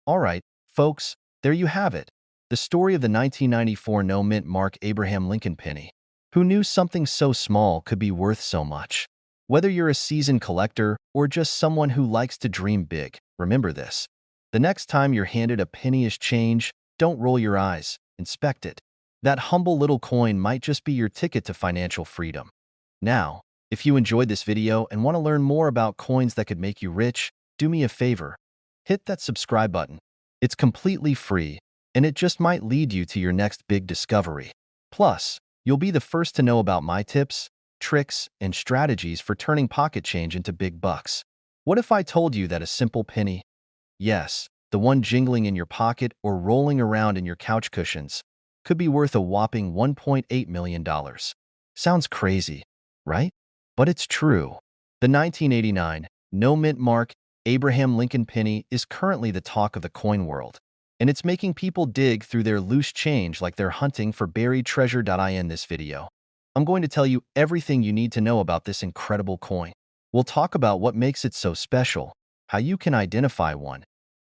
All right, folks, there you have it. The story of the 1994 no-mint mark Abraham Lincoln penny. Who knew something so small could be worth so much? Whether you're a seasoned collector or just someone who likes to dream big, remember this. The next time you're handed a penny as change, don't roll your eyes, inspect it. That humble little coin might just be your ticket to financial freedom. Now, if you enjoyed this video and want to learn more about coins that could make you rich, do me a favor. Hit that subscribe button. It's completely free, and it just might lead you to your next big discovery. Plus, you'll be the first to know about my tips, tricks, and strategies for turning pocket change into big bucks. What if I told you that a simple penny, yes, the one jingling in your pocket or rolling around in your couch cushions, could be worth a whopping $1.8 million. Sounds crazy, right? But it's true. The 1989 no mint mark Abraham Lincoln penny is currently the talk of the coin world, and it's making people dig through their loose change like they're hunting for buried treasure. In this video, I'm going to tell you everything you need to know about this incredible coin. We'll talk about what makes it so special, how you can identify one,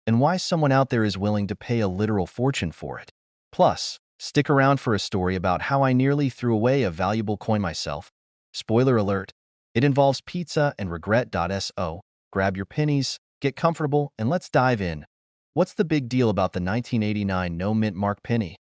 and why someone out there is willing to pay a literal fortune for it. Plus, stick around for a story about how I nearly threw away a valuable coin myself. Spoiler alert, it involves pizza and regret. So, grab your pennies, get comfortable, and let's dive in. What's the big deal about the 1989 no mint mark penny?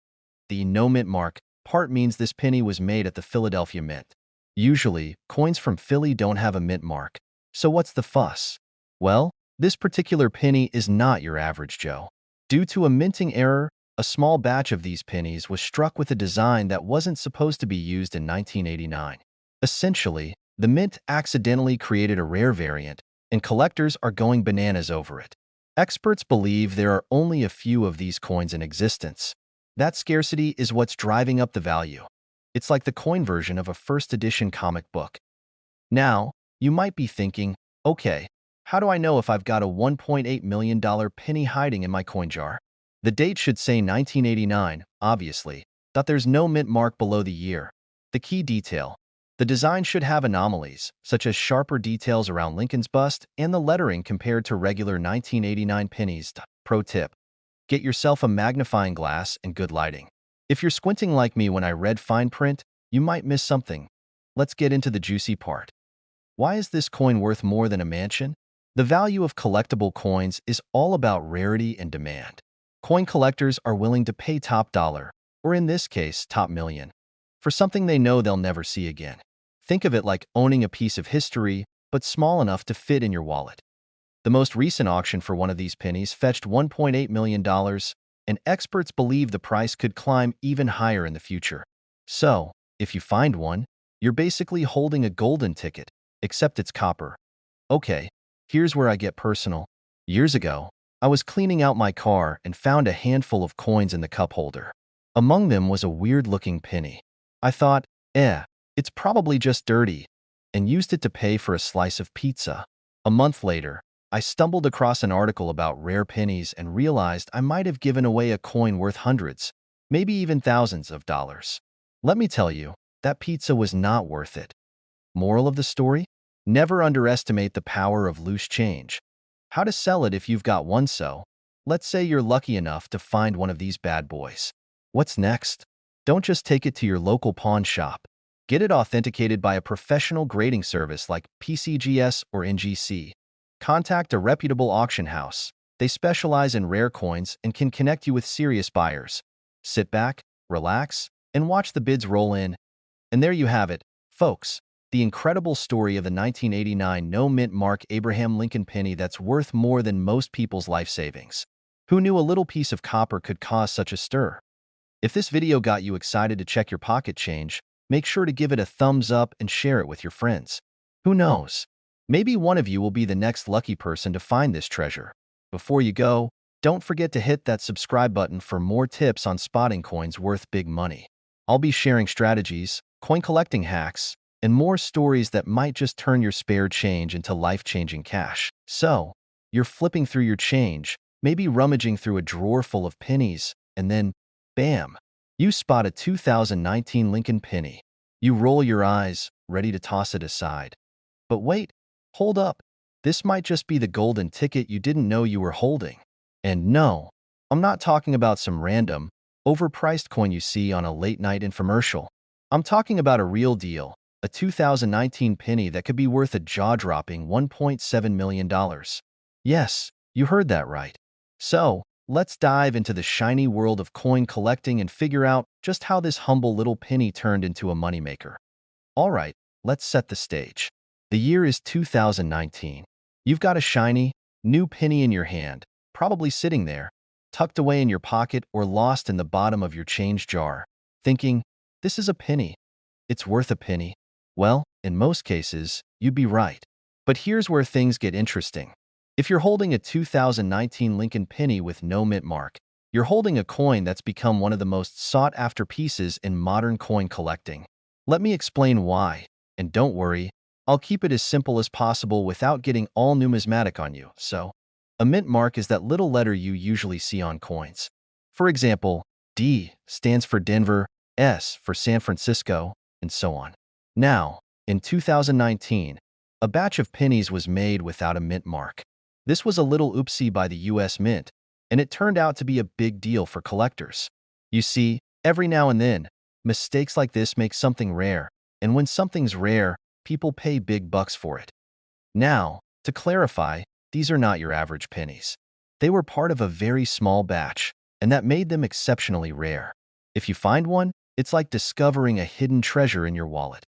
The no mint mark part means this penny was made at the Philadelphia Mint. Usually, coins from Philly don't have a mint mark. So what's the fuss? Well, this particular penny is not your average Joe. Due to a minting error, a small batch of these pennies was struck with a design that wasn't supposed to be used in 1989. Essentially, the mint accidentally created a rare variant, and collectors are going bananas over it. Experts believe there are only a few of these coins in existence. That scarcity is what's driving up the value. It's like the coin version of a first edition comic book. Now, you might be thinking, okay, how do I know if I've got a $1.8 million penny hiding in my coin jar? The date should say 1989, obviously, but there's no mint mark below the year. The key detail: the design should have anomalies, such as sharper details around Lincoln's bust and the lettering compared to regular 1989 pennies. Pro tip: get yourself a magnifying glass and good lighting. If you're squinting like me when I read fine print, you might miss something. Let's get into the juicy part. Why is this coin worth more than a mansion? The value of collectible coins is all about rarity and demand. Coin collectors are willing to pay top dollar, or in this case, top million, for something they know they'll never see again. Think of it like owning a piece of history, but small enough to fit in your wallet. The most recent auction for one of these pennies fetched $1.8 million, and experts believe the price could climb even higher in the future. So, if you find one, you're basically holding a golden ticket, except it's copper. Okay, here's where I get personal. Years ago, I was cleaning out my car and found a handful of coins in the cup holder. Among them was a weird-looking penny. I thought, it's probably just dirty, and used it to pay for a slice of pizza. A month later, I stumbled across an article about rare pennies and realized I might have given away a coin worth hundreds, maybe even thousands of dollars. Let me tell you, that pizza was not worth it. Moral of the story? Never underestimate the power of loose change. How to sell it if you've got one. So, let's say you're lucky enough to find one of these bad boys. What's next? Don't just take it to your local pawn shop. Get it authenticated by a professional grading service like PCGS or NGC. Contact a reputable auction house. They specialize in rare coins and can connect you with serious buyers. Sit back, relax, and watch the bids roll in. And there you have it, folks. The incredible story of the 1989 no mint mark Abraham Lincoln penny that's worth more than most people's life savings. Who knew a little piece of copper could cause such a stir? If this video got you excited to check your pocket change, make sure to give it a thumbs up and share it with your friends. Who knows? Maybe one of you will be the next lucky person to find this treasure. Before you go, don't forget to hit that subscribe button for more tips on spotting coins worth big money. I'll be sharing strategies, coin collecting hacks, and more stories that might just turn your spare change into life-changing cash. So, you're flipping through your change, maybe rummaging through a drawer full of pennies, and then, bam, you spot a 2019 Lincoln penny. You roll your eyes, ready to toss it aside. But wait, hold up. This might just be the golden ticket you didn't know you were holding. And no, I'm not talking about some random, overpriced coin you see on a late-night infomercial. I'm talking about a real deal, a 2019 penny that could be worth a jaw-dropping $1.7 million. Yes, you heard that right. So, let's dive into the shiny world of coin collecting and figure out just how this humble little penny turned into a moneymaker. Alright, let's set the stage. The year is 2019. You've got a shiny, new penny in your hand, probably sitting there, tucked away in your pocket or lost in the bottom of your change jar, thinking, this is a penny. It's worth a penny. Well, in most cases, you'd be right. But here's where things get interesting. If you're holding a 2019 Lincoln penny with no mint mark, you're holding a coin that's become one of the most sought-after pieces in modern coin collecting. Let me explain why, and don't worry, I'll keep it as simple as possible without getting all numismatic on you. So, a mint mark is that little letter you usually see on coins. For example, D stands for Denver, S for San Francisco, and so on. Now, in 2019, a batch of pennies was made without a mint mark. This was a little oopsie by the US Mint, and it turned out to be a big deal for collectors. You see, every now and then, mistakes like this make something rare, and when something's rare, people pay big bucks for it. Now, to clarify, these are not your average pennies. They were part of a very small batch, and that made them exceptionally rare. If you find one, it's like discovering a hidden treasure in your wallet.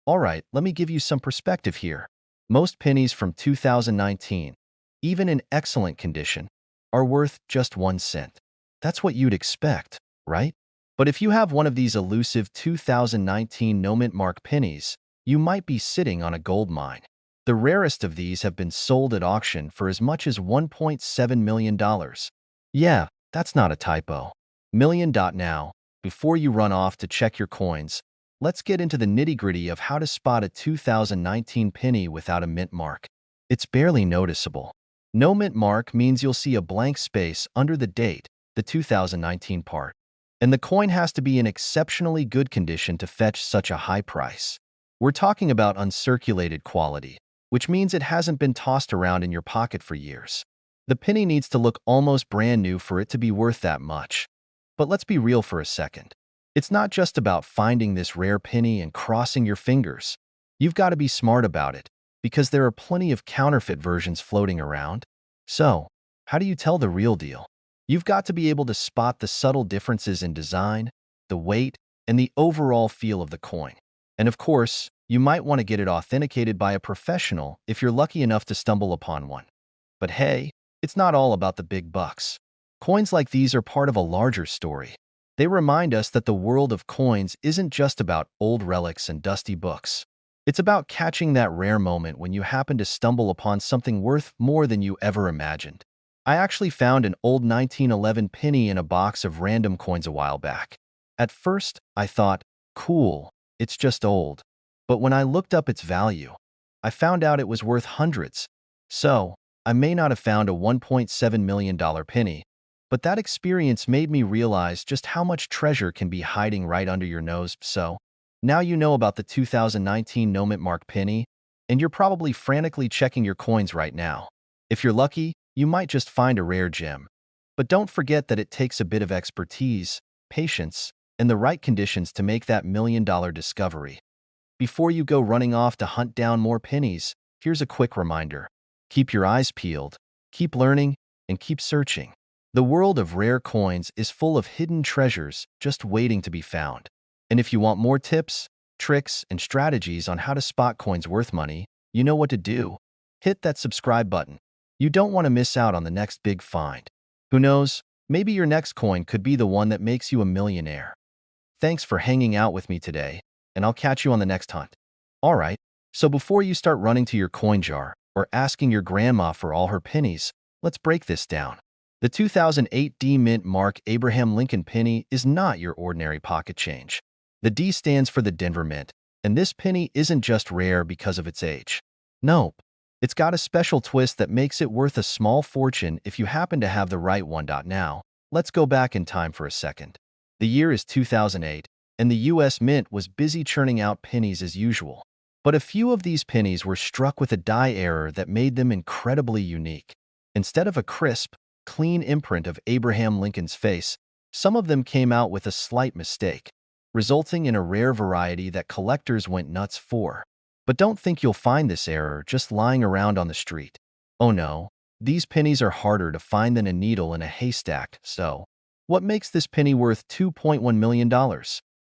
All right, let me give you some perspective here. Most pennies from 2019, even in excellent condition, are worth just 1 cent. That's what you'd expect, right? But if you have one of these elusive 2019 no mint mark pennies, you might be sitting on a gold mine. The rarest of these have been sold at auction for as much as $1.7 million. Yeah, that's not a typo. Million. Now, before you run off to check your coins, let's get into the nitty-gritty of how to spot a 2019 penny without a mint mark. It's barely noticeable. No mint mark means you'll see a blank space under the date, the 2019 part. And the coin has to be in exceptionally good condition to fetch such a high price. We're talking about uncirculated quality, which means it hasn't been tossed around in your pocket for years. The penny needs to look almost brand new for it to be worth that much. But let's be real for a second. It's not just about finding this rare penny and crossing your fingers. You've got to be smart about it, because there are plenty of counterfeit versions floating around. So, how do you tell the real deal? You've got to be able to spot the subtle differences in design, the weight, and the overall feel of the coin. And of course, you might want to get it authenticated by a professional if you're lucky enough to stumble upon one. But hey, it's not all about the big bucks. Coins like these are part of a larger story. They remind us that the world of coins isn't just about old relics and dusty books. It's about catching that rare moment when you happen to stumble upon something worth more than you ever imagined. I actually found an old 1911 penny in a box of random coins a while back. At first, I thought, cool, it's just old. But when I looked up its value, I found out it was worth hundreds. So, I may not have found a $1.7 million penny, but that experience made me realize just how much treasure can be hiding right under your nose. So, now you know about the 2019 no mint mark penny, and you're probably frantically checking your coins right now. If you're lucky, you might just find a rare gem. But don't forget that it takes a bit of expertise, patience, and the right conditions to make that million-dollar discovery. Before you go running off to hunt down more pennies, here's a quick reminder. Keep your eyes peeled, keep learning, and keep searching. The world of rare coins is full of hidden treasures just waiting to be found. And if you want more tips, tricks, and strategies on how to spot coins worth money, you know what to do. Hit that subscribe button. You don't want to miss out on the next big find. Who knows, maybe your next coin could be the one that makes you a millionaire. Thanks for hanging out with me today, and I'll catch you on the next hunt. All right, so before you start running to your coin jar or asking your grandma for all her pennies, let's break this down. The 2008 D Mint Mark Abraham Lincoln penny is not your ordinary pocket change. The D stands for the Denver Mint, and this penny isn't just rare because of its age. Nope. It's got a special twist that makes it worth a small fortune if you happen to have the right one. Now, let's go back in time for a second. The year is 2008, and the US Mint was busy churning out pennies as usual. But a few of these pennies were struck with a die error that made them incredibly unique. Instead of a crisp, clean imprint of Abraham Lincoln's face, some of them came out with a slight mistake, resulting in a rare variety that collectors went nuts for. But don't think you'll find this error just lying around on the street. Oh no, these pennies are harder to find than a needle in a haystack. So, what makes this penny worth $2.1 million?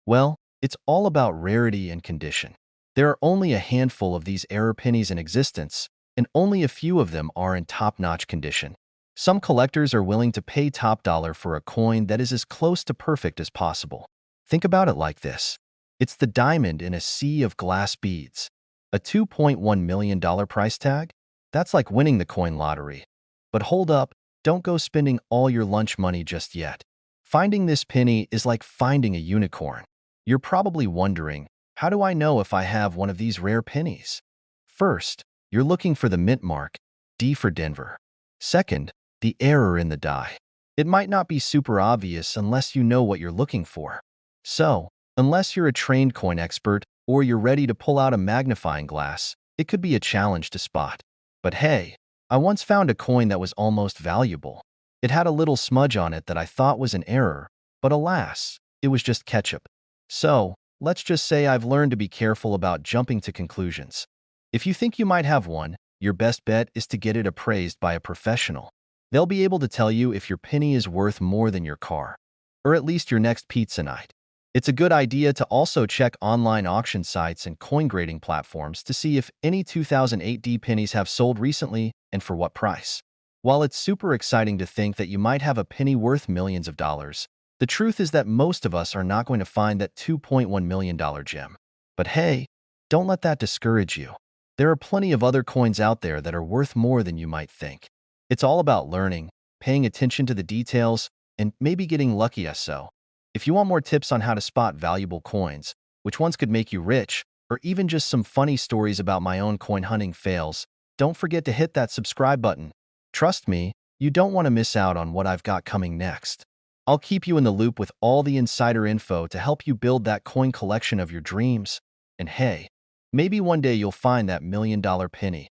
Well, it's all about rarity and condition. There are only a handful of these error pennies in existence, and only a few of them are in top-notch condition. Some collectors are willing to pay top dollar for a coin that is as close to perfect as possible. Think about it like this. It's the diamond in a sea of glass beads. A $2.1 million price tag? That's like winning the coin lottery. But hold up, don't go spending all your lunch money just yet. Finding this penny is like finding a unicorn. You're probably wondering, how do I know if I have one of these rare pennies? First, you're looking for the mint mark, D for Denver. Second, the error in the die. It might not be super obvious unless you know what you're looking for. So, unless you're a trained coin expert or you're ready to pull out a magnifying glass, it could be a challenge to spot. But hey, I once found a coin that was almost valuable. It had a little smudge on it that I thought was an error, but alas, it was just ketchup. So, let's just say I've learned to be careful about jumping to conclusions. If you think you might have one, your best bet is to get it appraised by a professional. They'll be able to tell you if your penny is worth more than your car, or at least your next pizza night. It's a good idea to also check online auction sites and coin grading platforms to see if any 2008D pennies have sold recently and for what price. While it's super exciting to think that you might have a penny worth millions of dollars, the truth is that most of us are not going to find that $2.1 million gem. But hey, don't let that discourage you. There are plenty of other coins out there that are worth more than you might think. It's all about learning, paying attention to the details, and maybe getting lucky so. If you want more tips on how to spot valuable coins, which ones could make you rich, or even just some funny stories about my own coin hunting fails, don't forget to hit that subscribe button. Trust me, you don't want to miss out on what I've got coming next. I'll keep you in the loop with all the insider info to help you build that coin collection of your dreams. And hey, maybe one day you'll find that $1 million penny.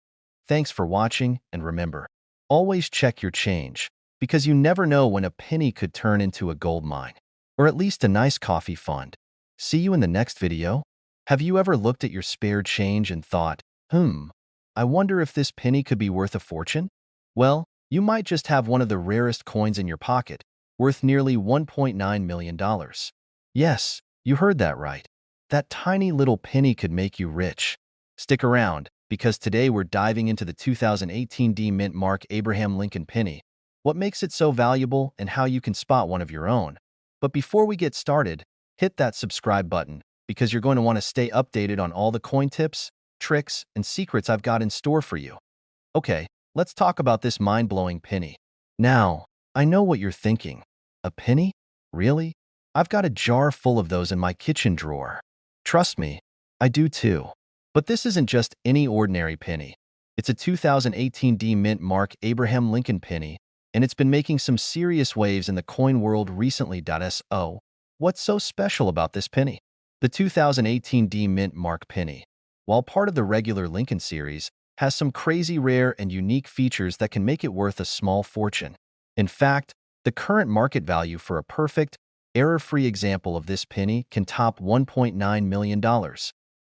Thanks for watching, and remember, always check your change, because you never know when a penny could turn into a gold mine, or at least a nice coffee fund. See you in the next video. Have you ever looked at your spare change and thought, I wonder if this penny could be worth a fortune? Well, you might just have one of the rarest coins in your pocket, worth nearly $1.9 million. Yes, you heard that right. That tiny little penny could make you rich. Stick around, because today we're diving into the 2018 D Mint Mark Abraham Lincoln penny, what makes it so valuable, and how you can spot one of your own. But before we get started, hit that subscribe button, because you're going to want to stay updated on all the coin tips, tricks, and secrets I've got in store for you. Okay, let's talk about this mind-blowing penny. Now, I know what you're thinking. A penny? Really? I've got a jar full of those in my kitchen drawer. Trust me, I do too. But this isn't just any ordinary penny. It's a 2018 D Mint Mark Abraham Lincoln penny, and it's been making some serious waves in the coin world recently. So, what's so special about this penny? The 2018 D Mint Mark penny, while part of the regular Lincoln series, has some crazy rare and unique features that can make it worth a small fortune. In fact, the current market value for a perfect, error-free example of this penny can top $1.9 million.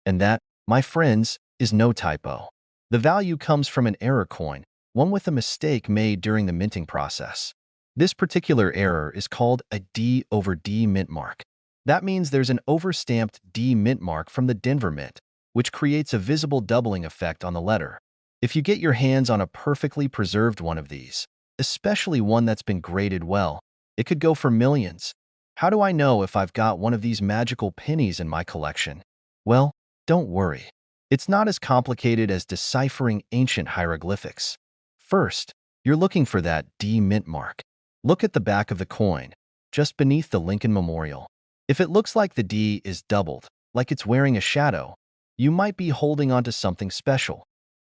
And that, my friends, is no typo. The value comes from an error coin, one with a mistake made during the minting process. This particular error is called a D over D mint mark. That means there's an overstamped D mint mark from the Denver Mint, which creates a visible doubling effect on the letter. If you get your hands on a perfectly preserved one of these, especially one that's been graded well, it could go for millions. How do I know if I've got one of these magical pennies in my collection? Well, don't worry. It's not as complicated as deciphering ancient hieroglyphics. First, you're looking for that D mint mark. Look at the back of the coin, just beneath the Lincoln Memorial. If it looks like the D is doubled, like it's wearing a shadow, you might be holding onto something special.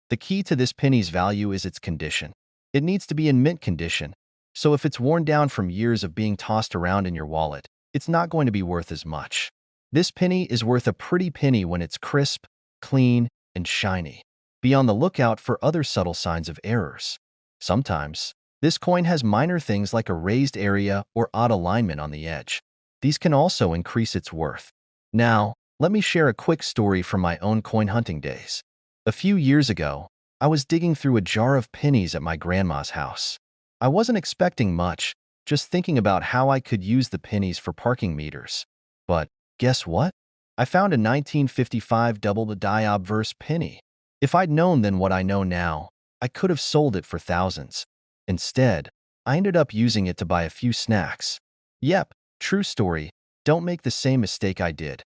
The key to this penny's value is its condition. It needs to be in mint condition, so if it's worn down from years of being tossed around in your wallet, it's not going to be worth as much. This penny is worth a pretty penny when it's crisp, clean, and shiny. Be on the lookout for other subtle signs of errors. Sometimes, this coin has minor things like a raised area or odd alignment on the edge. These can also increase its worth. Now, let me share a quick story from my own coin hunting days. A few years ago, I was digging through a jar of pennies at my grandma's house. I wasn't expecting much, just thinking about how I could use the pennies for parking meters. But guess what? I found a 1955 double-die obverse penny. If I'd known then what I know now, I could have sold it for thousands. Instead, I ended up using it to buy a few snacks. Yep, true story. Don't make the same mistake I did.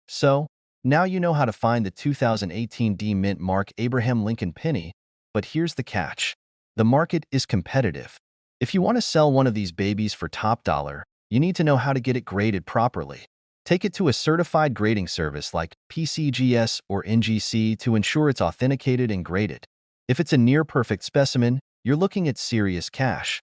So, now you know how to find the 2018 D Mint Mark Abraham Lincoln penny, But here's the catch. The market is competitive. If you want to sell one of these babies for top dollar, you need to know how to get it graded properly. Take it to a certified grading service like PCGS or NGC to ensure it's authenticated and graded. If it's a near-perfect specimen, you're looking at serious cash.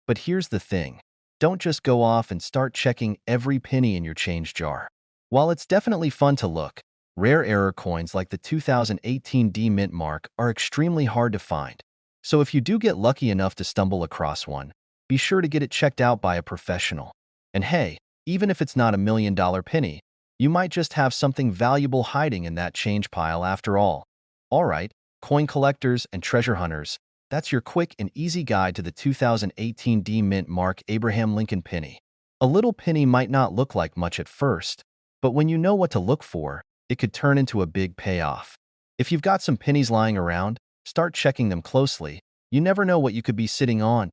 But here's the thing. Don't just go off and start checking every penny in your change jar. While it's definitely fun to look, rare error coins like the 2018 D Mint mark are extremely hard to find. So if you do get lucky enough to stumble across one, be sure to get it checked out by a professional. And hey, even if it's not $1 million penny, you might just have something valuable hiding in that change pile after all. Alright, coin collectors and treasure hunters, that's your quick and easy guide to the 2018 D Mint mark Abraham Lincoln penny. A little penny might not look like much at first, but when you know what to look for, it could turn into a big payoff. If you've got some pennies lying around, start checking them closely. You never know what you could be sitting on.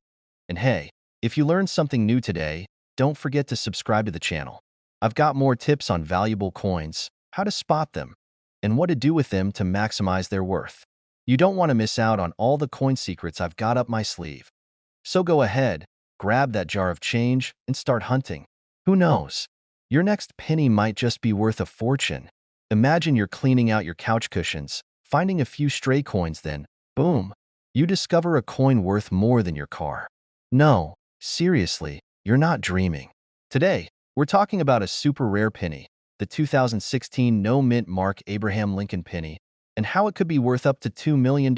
And hey, if you learned something new today, don't forget to subscribe to the channel. I've got more tips on valuable coins, how to spot them, and what to do with them to maximize their worth. You don't want to miss out on all the coin secrets I've got up my sleeve. So go ahead, grab that jar of change, and start hunting. Who knows? Your next penny might just be worth a fortune. Imagine you're cleaning out your couch cushions, finding a few stray coins, then, boom, you discover a coin worth more than your car. No, seriously, you're not dreaming. Today, we're talking about a super rare penny, the 2016 No Mint mark Abraham Lincoln penny, and how it could be worth up to $2 million.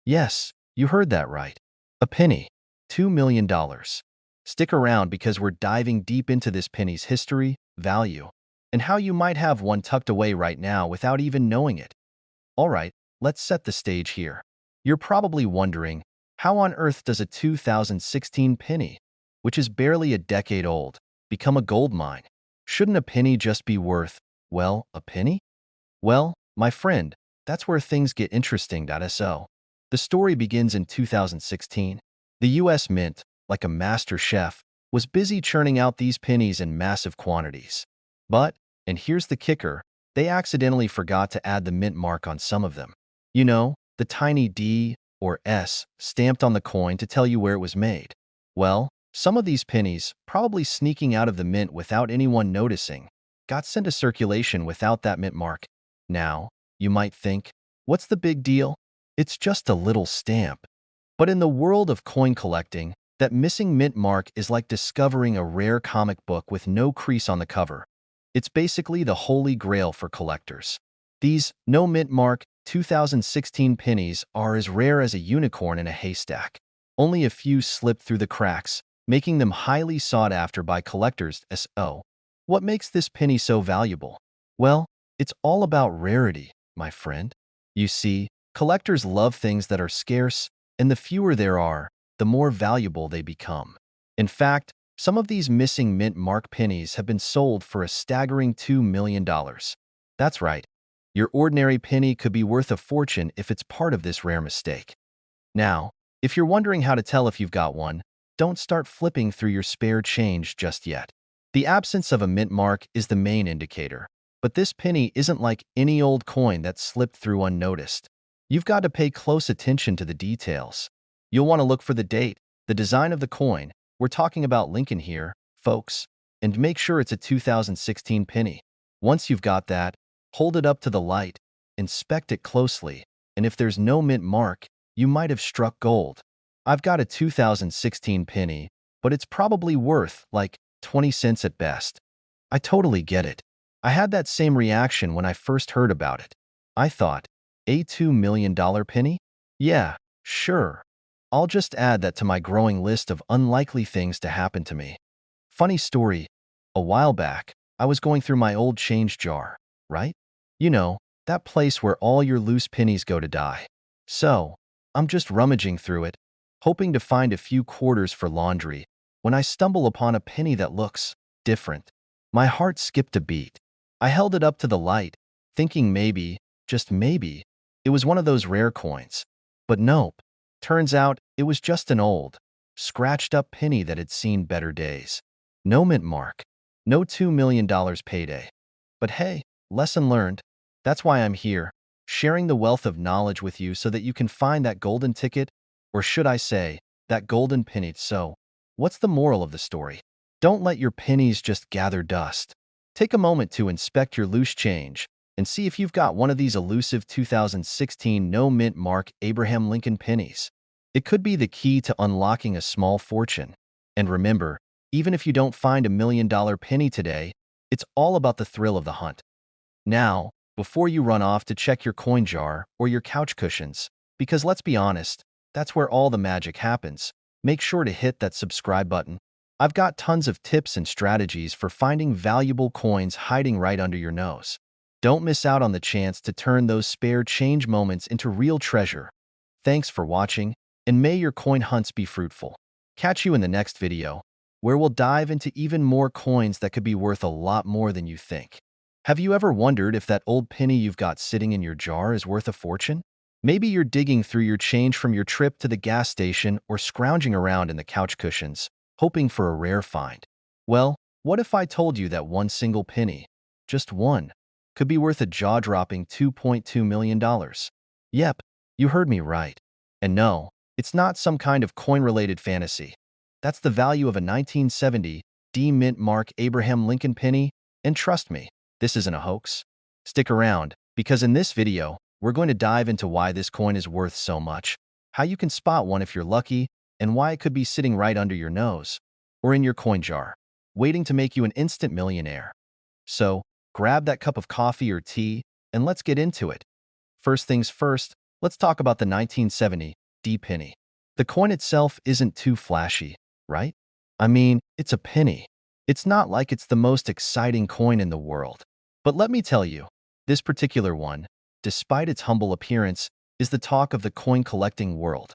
Yes, you heard that right. A penny. $2 million. Stick around because we're diving deep into this penny's history, value, and how you might have one tucked away right now without even knowing it. Alright, let's set the stage here. You're probably wondering, how on earth does a 2016 penny, which is barely a decade old, become a gold mine? Shouldn't a penny just be worth, well, a penny? Well, my friend, that's where things get interesting. So, the story begins in 2016. The US Mint, like a master chef, was busy churning out these pennies in massive quantities. But, and here's the kicker, they accidentally forgot to add the mint mark on some of them. You know, the tiny D or S stamped on the coin to tell you where it was made. Well, some of these pennies, probably sneaking out of the mint without anyone noticing, got sent to circulation without that mint mark. Now, you might think, what's the big deal? It's just a little stamp. But in the world of coin collecting, that missing mint mark is like discovering a rare comic book with no crease on the cover. It's basically the holy grail for collectors. These no mint mark 2016 pennies are as rare as a unicorn in a haystack. Only a few slip through the cracks, making them highly sought after by collectors. So, what makes this penny so valuable? Well, it's all about rarity, my friend. You see, collectors love things that are scarce, and the fewer there are, the more valuable they become. In fact, some of these missing mint mark pennies have been sold for a staggering $2 million. That's right. Your ordinary penny could be worth a fortune if it's part of this rare mistake. Now, if you're wondering how to tell if you've got one, don't start flipping through your spare change just yet. The absence of a mint mark is the main indicator, but this penny isn't like any old coin that slipped through unnoticed. You've got to pay close attention to the details. You'll want to look for the date, the design of the coin. We're talking about Lincoln here, folks, and make sure it's a 2016 penny. Once you've got that, hold it up to the light, inspect it closely, and if there's no mint mark, you might have struck gold. I've got a 2016 penny, but it's probably worth like 20 cents at best. I totally get it. I had that same reaction when I first heard about it. I thought, a $2 million penny? Yeah, sure. I'll just add that to my growing list of unlikely things to happen to me. Funny story. A while back, I was going through my old change jar, right? You know, that place where all your loose pennies go to die. So, I'm just rummaging through it, hoping to find a few quarters for laundry, when I stumble upon a penny that looks different. My heart skipped a beat. I held it up to the light, thinking maybe, just maybe, it was one of those rare coins. But nope. Turns out it was just an old, scratched-up penny that had seen better days. No mint mark. No $2 million payday. But hey, lesson learned. That's why I'm here. sharing the wealth of knowledge with you so that you can find that golden ticket, or should I say, that golden penny. So, what's the moral of the story? Don't let your pennies just gather dust. Take a moment to inspect your loose change and see if you've got one of these elusive 2016 no-mint mark Abraham Lincoln pennies. It could be the key to unlocking a small fortune. And remember, even if you don't find $1 million penny today, it's all about the thrill of the hunt. Now, before you run off to check your coin jar or your couch cushions, because let's be honest, that's where all the magic happens, make sure to hit that subscribe button. I've got tons of tips and strategies for finding valuable coins hiding right under your nose. Don't miss out on the chance to turn those spare change moments into real treasure. Thanks for watching, and may your coin hunts be fruitful. Catch you in the next video, where we'll dive into even more coins that could be worth a lot more than you think. Have you ever wondered if that old penny you've got sitting in your jar is worth a fortune? Maybe you're digging through your change from your trip to the gas station or scrounging around in the couch cushions, hoping for a rare find. Well, what if I told you that one single penny, just one, could be worth a jaw-dropping $2.2 million? Yep, you heard me right. And no, it's not some kind of coin-related fantasy. That's the value of a 1970 D Mint Mark Abraham Lincoln penny, and trust me, this isn't a hoax. Stick around, because in this video, we're going to dive into why this coin is worth so much, how you can spot one if you're lucky, and why it could be sitting right under your nose, or in your coin jar, waiting to make you an instant millionaire. So, grab that cup of coffee or tea, and let's get into it. First things first, let's talk about the 1970 D penny. The coin itself isn't too flashy, right? I mean, it's a penny. It's not like it's the most exciting coin in the world. But let me tell you, this particular one, despite its humble appearance, is the talk of the coin collecting world.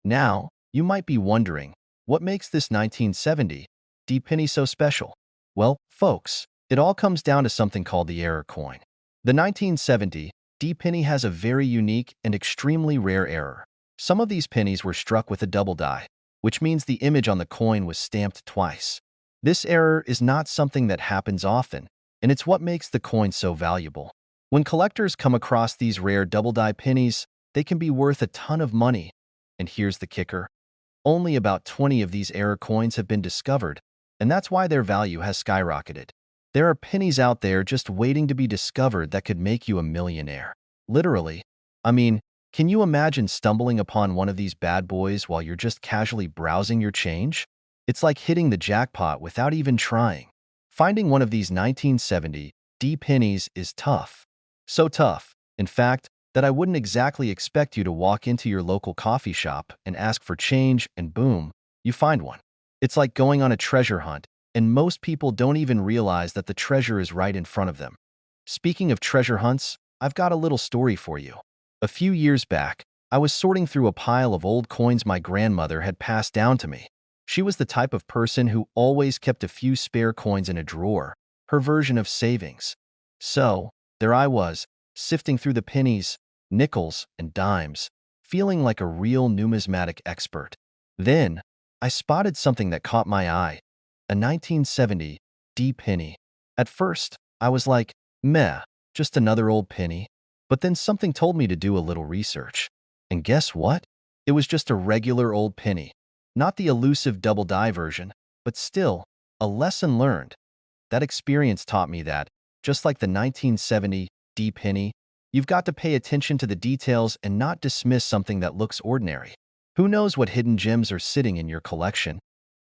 Now, you might be wondering, what makes this 1970 D penny so special? Well, folks, it all comes down to something called the error coin. The 1970 D penny has a very unique and extremely rare error. Some of these pennies were struck with a double die, which means the image on the coin was stamped twice. This error is not something that happens often, and it's what makes the coin so valuable. When collectors come across these rare double-die pennies, they can be worth a ton of money. And here's the kicker. Only about 20 of these error coins have been discovered, and that's why their value has skyrocketed. There are pennies out there just waiting to be discovered that could make you a millionaire. Literally. I mean, can you imagine stumbling upon one of these bad boys while you're just casually browsing your change? It's like hitting the jackpot without even trying. Finding one of these 1970 D pennies is tough. So tough, in fact, that I wouldn't exactly expect you to walk into your local coffee shop and ask for change and boom, you find one. It's like going on a treasure hunt, and most people don't even realize that the treasure is right in front of them. Speaking of treasure hunts, I've got a little story for you. A few years back, I was sorting through a pile of old coins my grandmother had passed down to me. She was the type of person who always kept a few spare coins in a drawer, her version of savings. So, there I was, sifting through the pennies, nickels, and dimes, feeling like a real numismatic expert. Then, I spotted something that caught my eye, a 1970 D penny. At first, I was like, meh, just another old penny. But then something told me to do a little research. And guess what? It was just a regular old penny. Not the elusive double die version, but still, a lesson learned. That experience taught me that, just like the 1970 D penny, you've got to pay attention to the details and not dismiss something that looks ordinary. Who knows what hidden gems are sitting in your collection,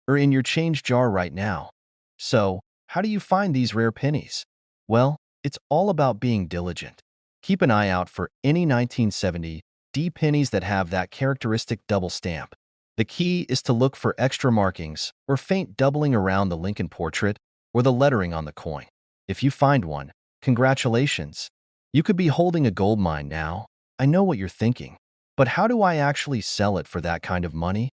or in your change jar right now? So, how do you find these rare pennies? Well, it's all about being diligent. Keep an eye out for any 1970 D pennies that have that characteristic double stamp. The key is to look for extra markings or faint doubling around the Lincoln portrait or the lettering on the coin. If you find one, congratulations. You could be holding a gold mine now. I know what you're thinking. But how do I actually sell it for that kind of money?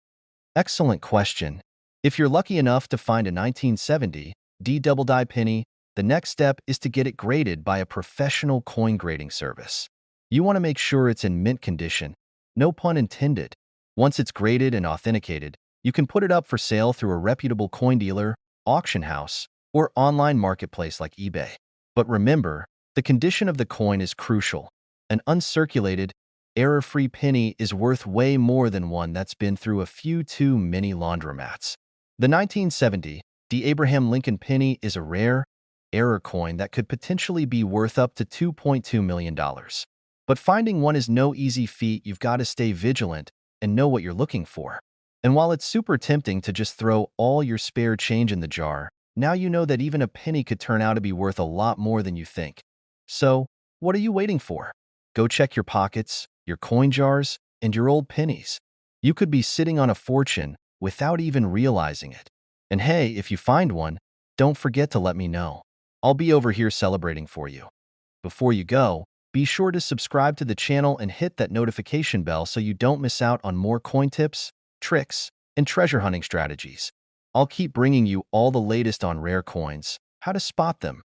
Excellent question. If you're lucky enough to find a 1970 D double die penny, the next step is to get it graded by a professional coin grading service. You want to make sure it's in mint condition. No pun intended. Once it's graded and authenticated, you can put it up for sale through a reputable coin dealer, auction house, or online marketplace like eBay. But remember, the condition of the coin is crucial. An uncirculated, error-free penny is worth way more than one that's been through a few too many laundromats. The 1970 D. Abraham Lincoln penny is a rare, error coin that could potentially be worth up to $2.2 million. But finding one is no easy feat. You've got to stay vigilant and know what you're looking for. And while it's super tempting to just throw all your spare change in the jar, now you know that even a penny could turn out to be worth a lot more than you think. So, what are you waiting for? Go check your pockets, your coin jars, and your old pennies. You could be sitting on a fortune without even realizing it. And hey, if you find one, don't forget to let me know. I'll be over here celebrating for you. Before you go, be sure to subscribe to the channel and hit that notification bell so you don't miss out on more coin tips, tricks, and treasure hunting strategies. I'll keep bringing you all the latest on rare coins, how to spot them,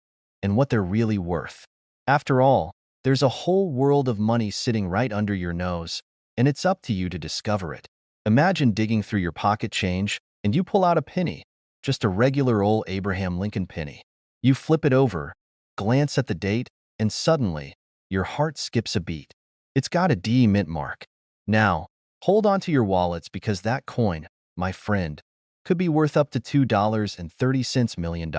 and what they're really worth. After all, there's a whole world of money sitting right under your nose, and it's up to you to discover it. Imagine digging through your pocket change and you pull out a penny, just a regular old Abraham Lincoln penny. You flip it over, glance at the date, and suddenly, your heart skips a beat. It's got a D mint mark. Now, hold on to your wallets because that coin, my friend, could be worth up to $2.30 million.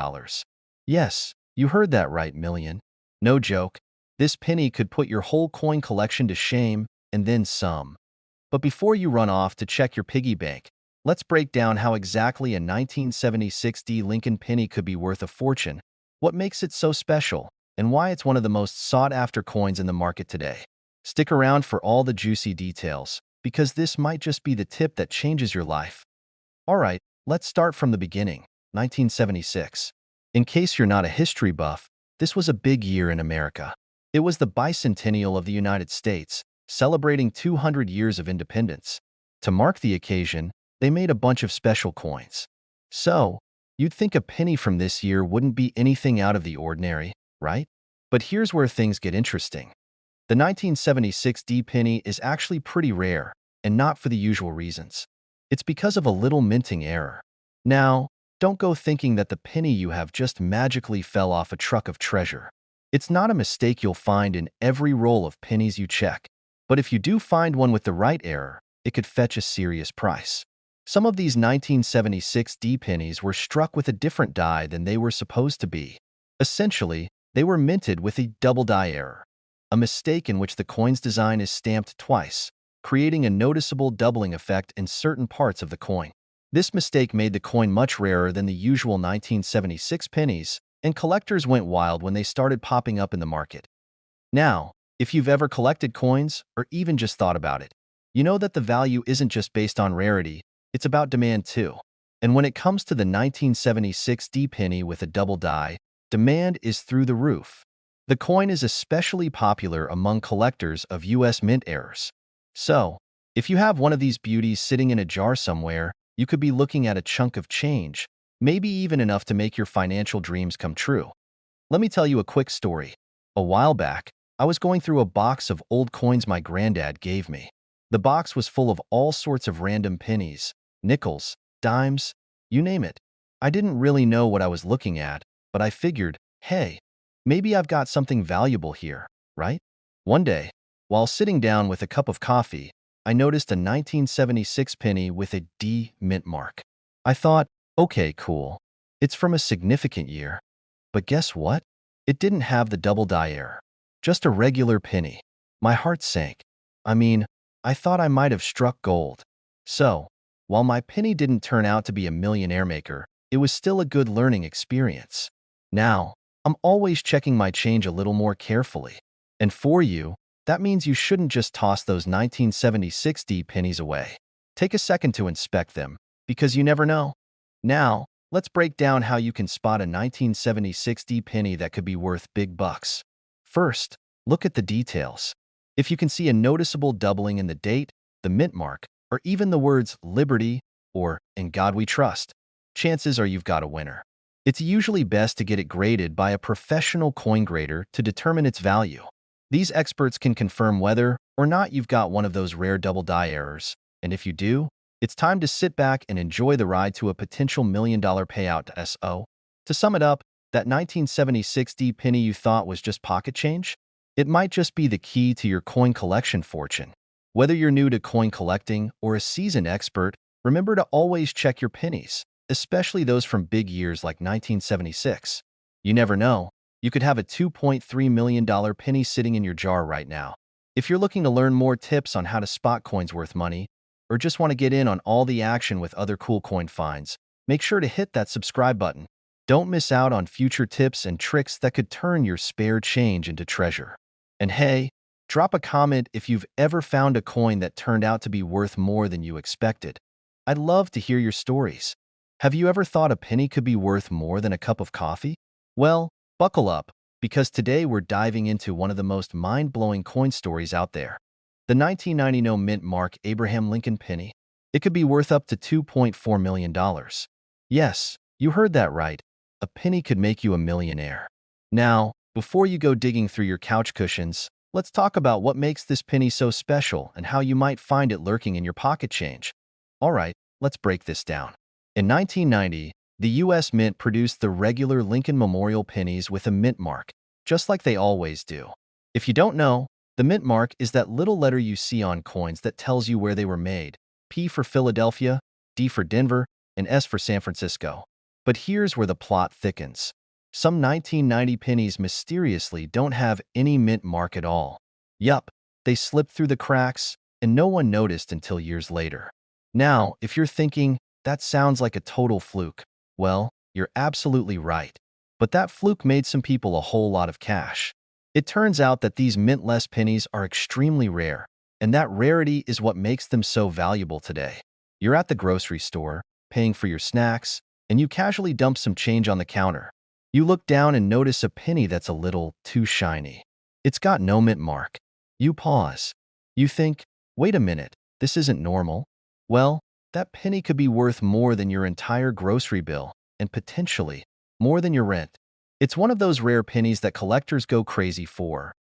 Yes, you heard that right, million. No joke. This penny could put your whole coin collection to shame and then some. But before you run off to check your piggy bank, let's break down how exactly a 1976 D Lincoln penny could be worth a fortune, what makes it so special, and why it's one of the most sought-after coins in the market today. Stick around for all the juicy details, because this might just be the tip that changes your life. Alright, let's start from the beginning, 1976. In case you're not a history buff, this was a big year in America. It was the bicentennial of the United States, celebrating 200 years of independence. To mark the occasion, they made a bunch of special coins. So, you'd think a penny from this year wouldn't be anything out of the ordinary, right? But here's where things get interesting. The 1976 D penny is actually pretty rare, and not for the usual reasons. It's because of a little minting error. Now, don't go thinking that the penny you have just magically fell off a truck of treasure. It's not a mistake you'll find in every roll of pennies you check. But if you do find one with the right error, it could fetch a serious price. Some of these 1976 D pennies were struck with a different die than they were supposed to be. Essentially, they were minted with a double die error, a mistake in which the coin's design is stamped twice, creating a noticeable doubling effect in certain parts of the coin. This mistake made the coin much rarer than the usual 1976 pennies, and collectors went wild when they started popping up in the market. Now, if you've ever collected coins, or even just thought about it, you know that the value isn't just based on rarity, it's about demand too. And when it comes to the 1976 D penny with a double die, demand is through the roof. The coin is especially popular among collectors of US mint errors. So, if you have one of these beauties sitting in a jar somewhere, you could be looking at a chunk of change, maybe even enough to make your financial dreams come true. Let me tell you a quick story. A while back, I was going through a box of old coins my granddad gave me. The box was full of all sorts of random pennies, nickels, dimes, you name it. I didn't really know what I was looking at, but I figured, hey, maybe I've got something valuable here, right? One day, while sitting down with a cup of coffee, I noticed a 1976 penny with a D mint mark. I thought, okay, cool. It's from a significant year. But guess what? It didn't have the double die error. Just a regular penny. My heart sank. I mean, I thought I might have struck gold. So, while my penny didn't turn out to be a millionaire maker, it was still a good learning experience. Now, I'm always checking my change a little more carefully. And for you, that means you shouldn't just toss those 1976 D pennies away. Take a second to inspect them, because you never know. Now, let's break down how you can spot a 1976 D penny that could be worth big bucks. First, look at the details. If you can see a noticeable doubling in the date, the mint mark, or even the words Liberty or In God We Trust, chances are you've got a winner. It's usually best to get it graded by a professional coin grader to determine its value. These experts can confirm whether or not you've got one of those rare double die errors, and if you do, it's time to sit back and enjoy the ride to a potential $1 million payout to SO. To sum it up, that 1976 D penny you thought was just pocket change? It might just be the key to your coin collection fortune. Whether you're new to coin collecting or a seasoned expert, remember to always check your pennies, especially those from big years like 1976. You never know, you could have a $2.3 million penny sitting in your jar right now. If you're looking to learn more tips on how to spot coins worth money, or just want to get in on all the action with other cool coin finds, make sure to hit that subscribe button. Don't miss out on future tips and tricks that could turn your spare change into treasure. And hey, drop a comment if you've ever found a coin that turned out to be worth more than you expected. I'd love to hear your stories. Have you ever thought a penny could be worth more than a cup of coffee? Well, buckle up, because today we're diving into one of the most mind-blowing coin stories out there. The 1990 mint mark Abraham Lincoln penny. It could be worth up to $2.4 million. Yes, you heard that right. A penny could make you a millionaire. Now, before you go digging through your couch cushions, let's talk about what makes this penny so special and how you might find it lurking in your pocket change. All right, let's break this down. In 1990, the U.S. Mint produced the regular Lincoln Memorial pennies with a mint mark, just like they always do. If you don't know, the mint mark is that little letter you see on coins that tells you where they were made. P for Philadelphia, D for Denver, and S for San Francisco. But here's where the plot thickens. Some 1990 pennies mysteriously don't have any mint mark at all. Yup, they slipped through the cracks, and no one noticed until years later. Now, if you're thinking, that sounds like a total fluke, well, you're absolutely right. But that fluke made some people a whole lot of cash. It turns out that these mintless pennies are extremely rare, and that rarity is what makes them so valuable today. You're at the grocery store, paying for your snacks, and you casually dump some change on the counter. You look down and notice a penny that's a little too shiny. It's got no mint mark. You pause. You think, wait a minute, this isn't normal. Well, that penny could be worth more than your entire grocery bill, and potentially more than your rent. It's one of those rare pennies that collectors go crazy for.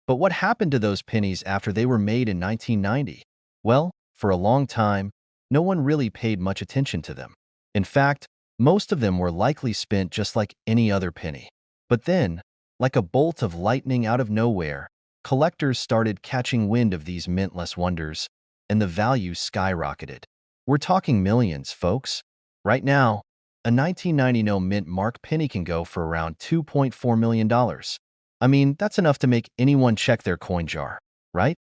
But what happened to those pennies after they were made in 1990? Well, for a long time, no one really paid much attention to them. In fact, most of them were likely spent just like any other penny. But then, like a bolt of lightning out of nowhere, collectors started catching wind of these mintless wonders, and the value skyrocketed. We're talking millions, folks. Right now, a 1990 mint mark penny can go for around $2.4 million. I mean, that's enough to make anyone check their coin jar, right?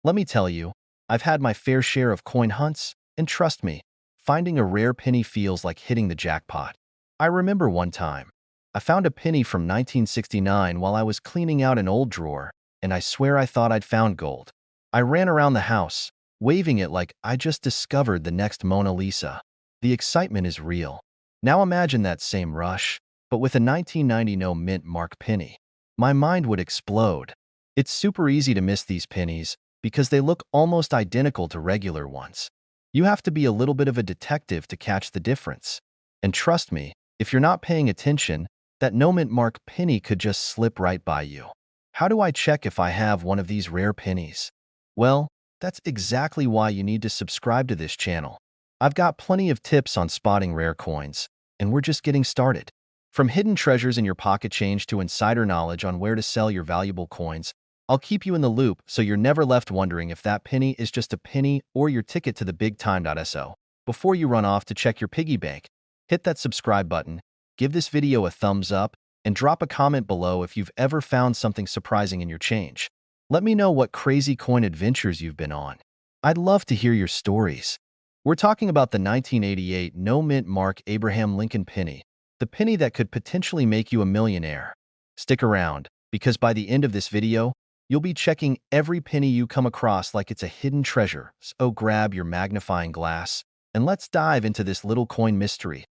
Let me tell you, I've had my fair share of coin hunts, and trust me, finding a rare penny feels like hitting the jackpot. I remember one time, I found a penny from 1969 while I was cleaning out an old drawer, and I swear I thought I'd found gold. I ran around the house, waving it like I just discovered the next Mona Lisa. The excitement is real. Now imagine that same rush, but with a 1990 mint mark penny. My mind would explode. It's super easy to miss these pennies because they look almost identical to regular ones. You have to be a little bit of a detective to catch the difference. And trust me, if you're not paying attention, that no mint mark penny could just slip right by you. How do I check if I have one of these rare pennies? Well, that's exactly why you need to subscribe to this channel. I've got plenty of tips on spotting rare coins, and we're just getting started. From hidden treasures in your pocket change to insider knowledge on where to sell your valuable coins, I'll keep you in the loop so you're never left wondering if that penny is just a penny or your ticket to the big time. So, before you run off to check your piggy bank, hit that subscribe button, give this video a thumbs up, and drop a comment below if you've ever found something surprising in your change. Let me know what crazy coin adventures you've been on. I'd love to hear your stories. We're talking about the 1988 no-mint mark Abraham Lincoln penny, the penny that could potentially make you a millionaire. Stick around, because by the end of this video, you'll be checking every penny you come across like it's a hidden treasure. So grab your magnifying glass, and let's dive into this little coin mystery.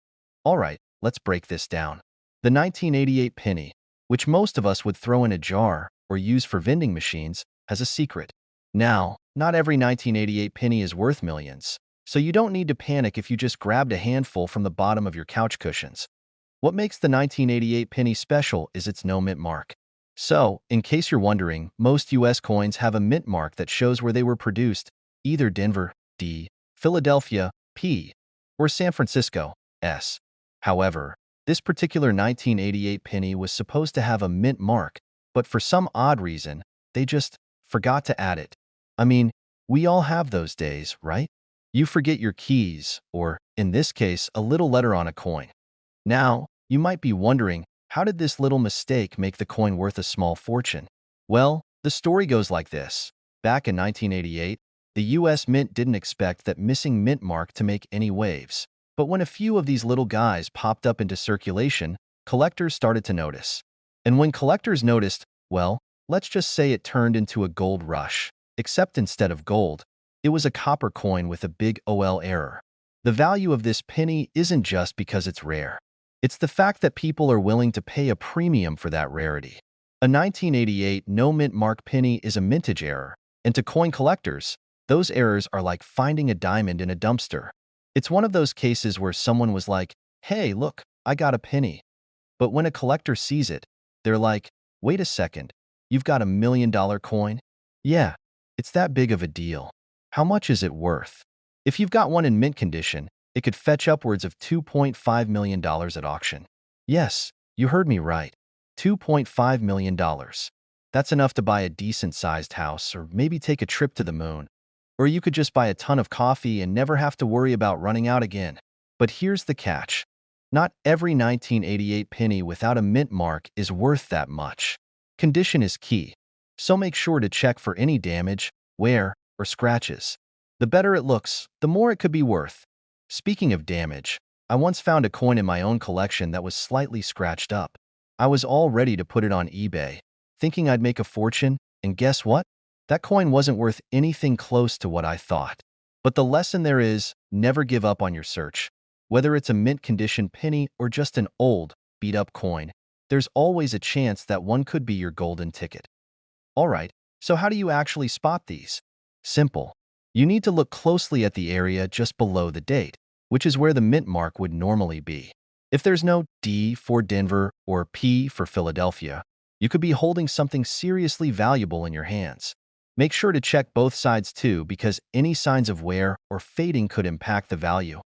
All right, let's break this down. The 1988 penny, which most of us would throw in a jar or use for vending machines, has a secret. Now, not every 1988 penny is worth millions, so you don't need to panic if you just grabbed a handful from the bottom of your couch cushions. What makes the 1988 penny special is its no mint mark. So, in case you're wondering, most US coins have a mint mark that shows where they were produced, either Denver, D, Philadelphia, P, or San Francisco, S. However, this particular 1988 penny was supposed to have a mint mark, but for some odd reason, they just forgot to add it. I mean, we all have those days, right? You forget your keys, or, in this case, a little letter on a coin. Now, you might be wondering, how did this little mistake make the coin worth a small fortune? Well, the story goes like this. Back in 1988, the US Mint didn't expect that missing mint mark to make any waves. But when a few of these little guys popped up into circulation, collectors started to notice. And when collectors noticed, well, let's just say it turned into a gold rush. Except instead of gold, it was a copper coin with a big OL error. The value of this penny isn't just because it's rare. It's the fact that people are willing to pay a premium for that rarity. A 1988 no mint mark penny is a mintage error, and to coin collectors, those errors are like finding a diamond in a dumpster. It's one of those cases where someone was like, hey, look, I got a penny. But when a collector sees it, they're like, wait a second, you've got $1 million coin? Yeah, it's that big of a deal. How much is it worth? If you've got one in mint condition, it could fetch upwards of $2.5 million at auction. Yes, you heard me right. $2.5 million. That's enough to buy a decent-sized house or maybe take a trip to the moon. Or you could just buy a ton of coffee and never have to worry about running out again. But here's the catch. Not every 1988 penny without a mint mark is worth that much. Condition is key, so make sure to check for any damage, wear, or scratches. The better it looks, the more it could be worth. Speaking of damage, I once found a coin in my own collection that was slightly scratched up. I was all ready to put it on eBay, thinking I'd make a fortune, and guess what? That coin wasn't worth anything close to what I thought. But the lesson there is, never give up on your search. Whether it's a mint condition penny or just an old, beat-up coin, there's always a chance that one could be your golden ticket. Alright, so how do you actually spot these? Simple. You need to look closely at the area just below the date, which is where the mint mark would normally be. If there's no D for Denver or P for Philadelphia, you could be holding something seriously valuable in your hands. Make sure to check both sides too, because any signs of wear or fading could impact the value.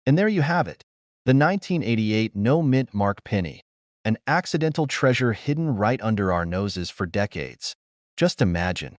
And there you have it, the 1988 no mint mark penny, an accidental treasure hidden right under our noses for decades. Just imagine.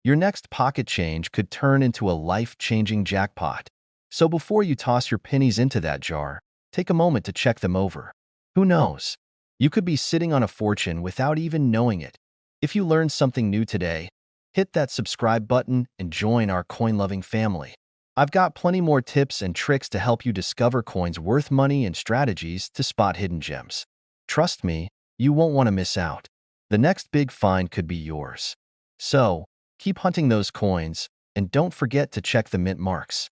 Your next pocket change could turn into a life-changing jackpot. So before you toss your pennies into that jar, take a moment to check them over. Who knows? You could be sitting on a fortune without even knowing it. If you learned something new today, hit that subscribe button and join our coin-loving family. I've got plenty more tips and tricks to help you discover coins worth money and strategies to spot hidden gems. Trust me, you won't want to miss out. The next big find could be yours. So, keep hunting those coins, and don't forget to check the mint marks.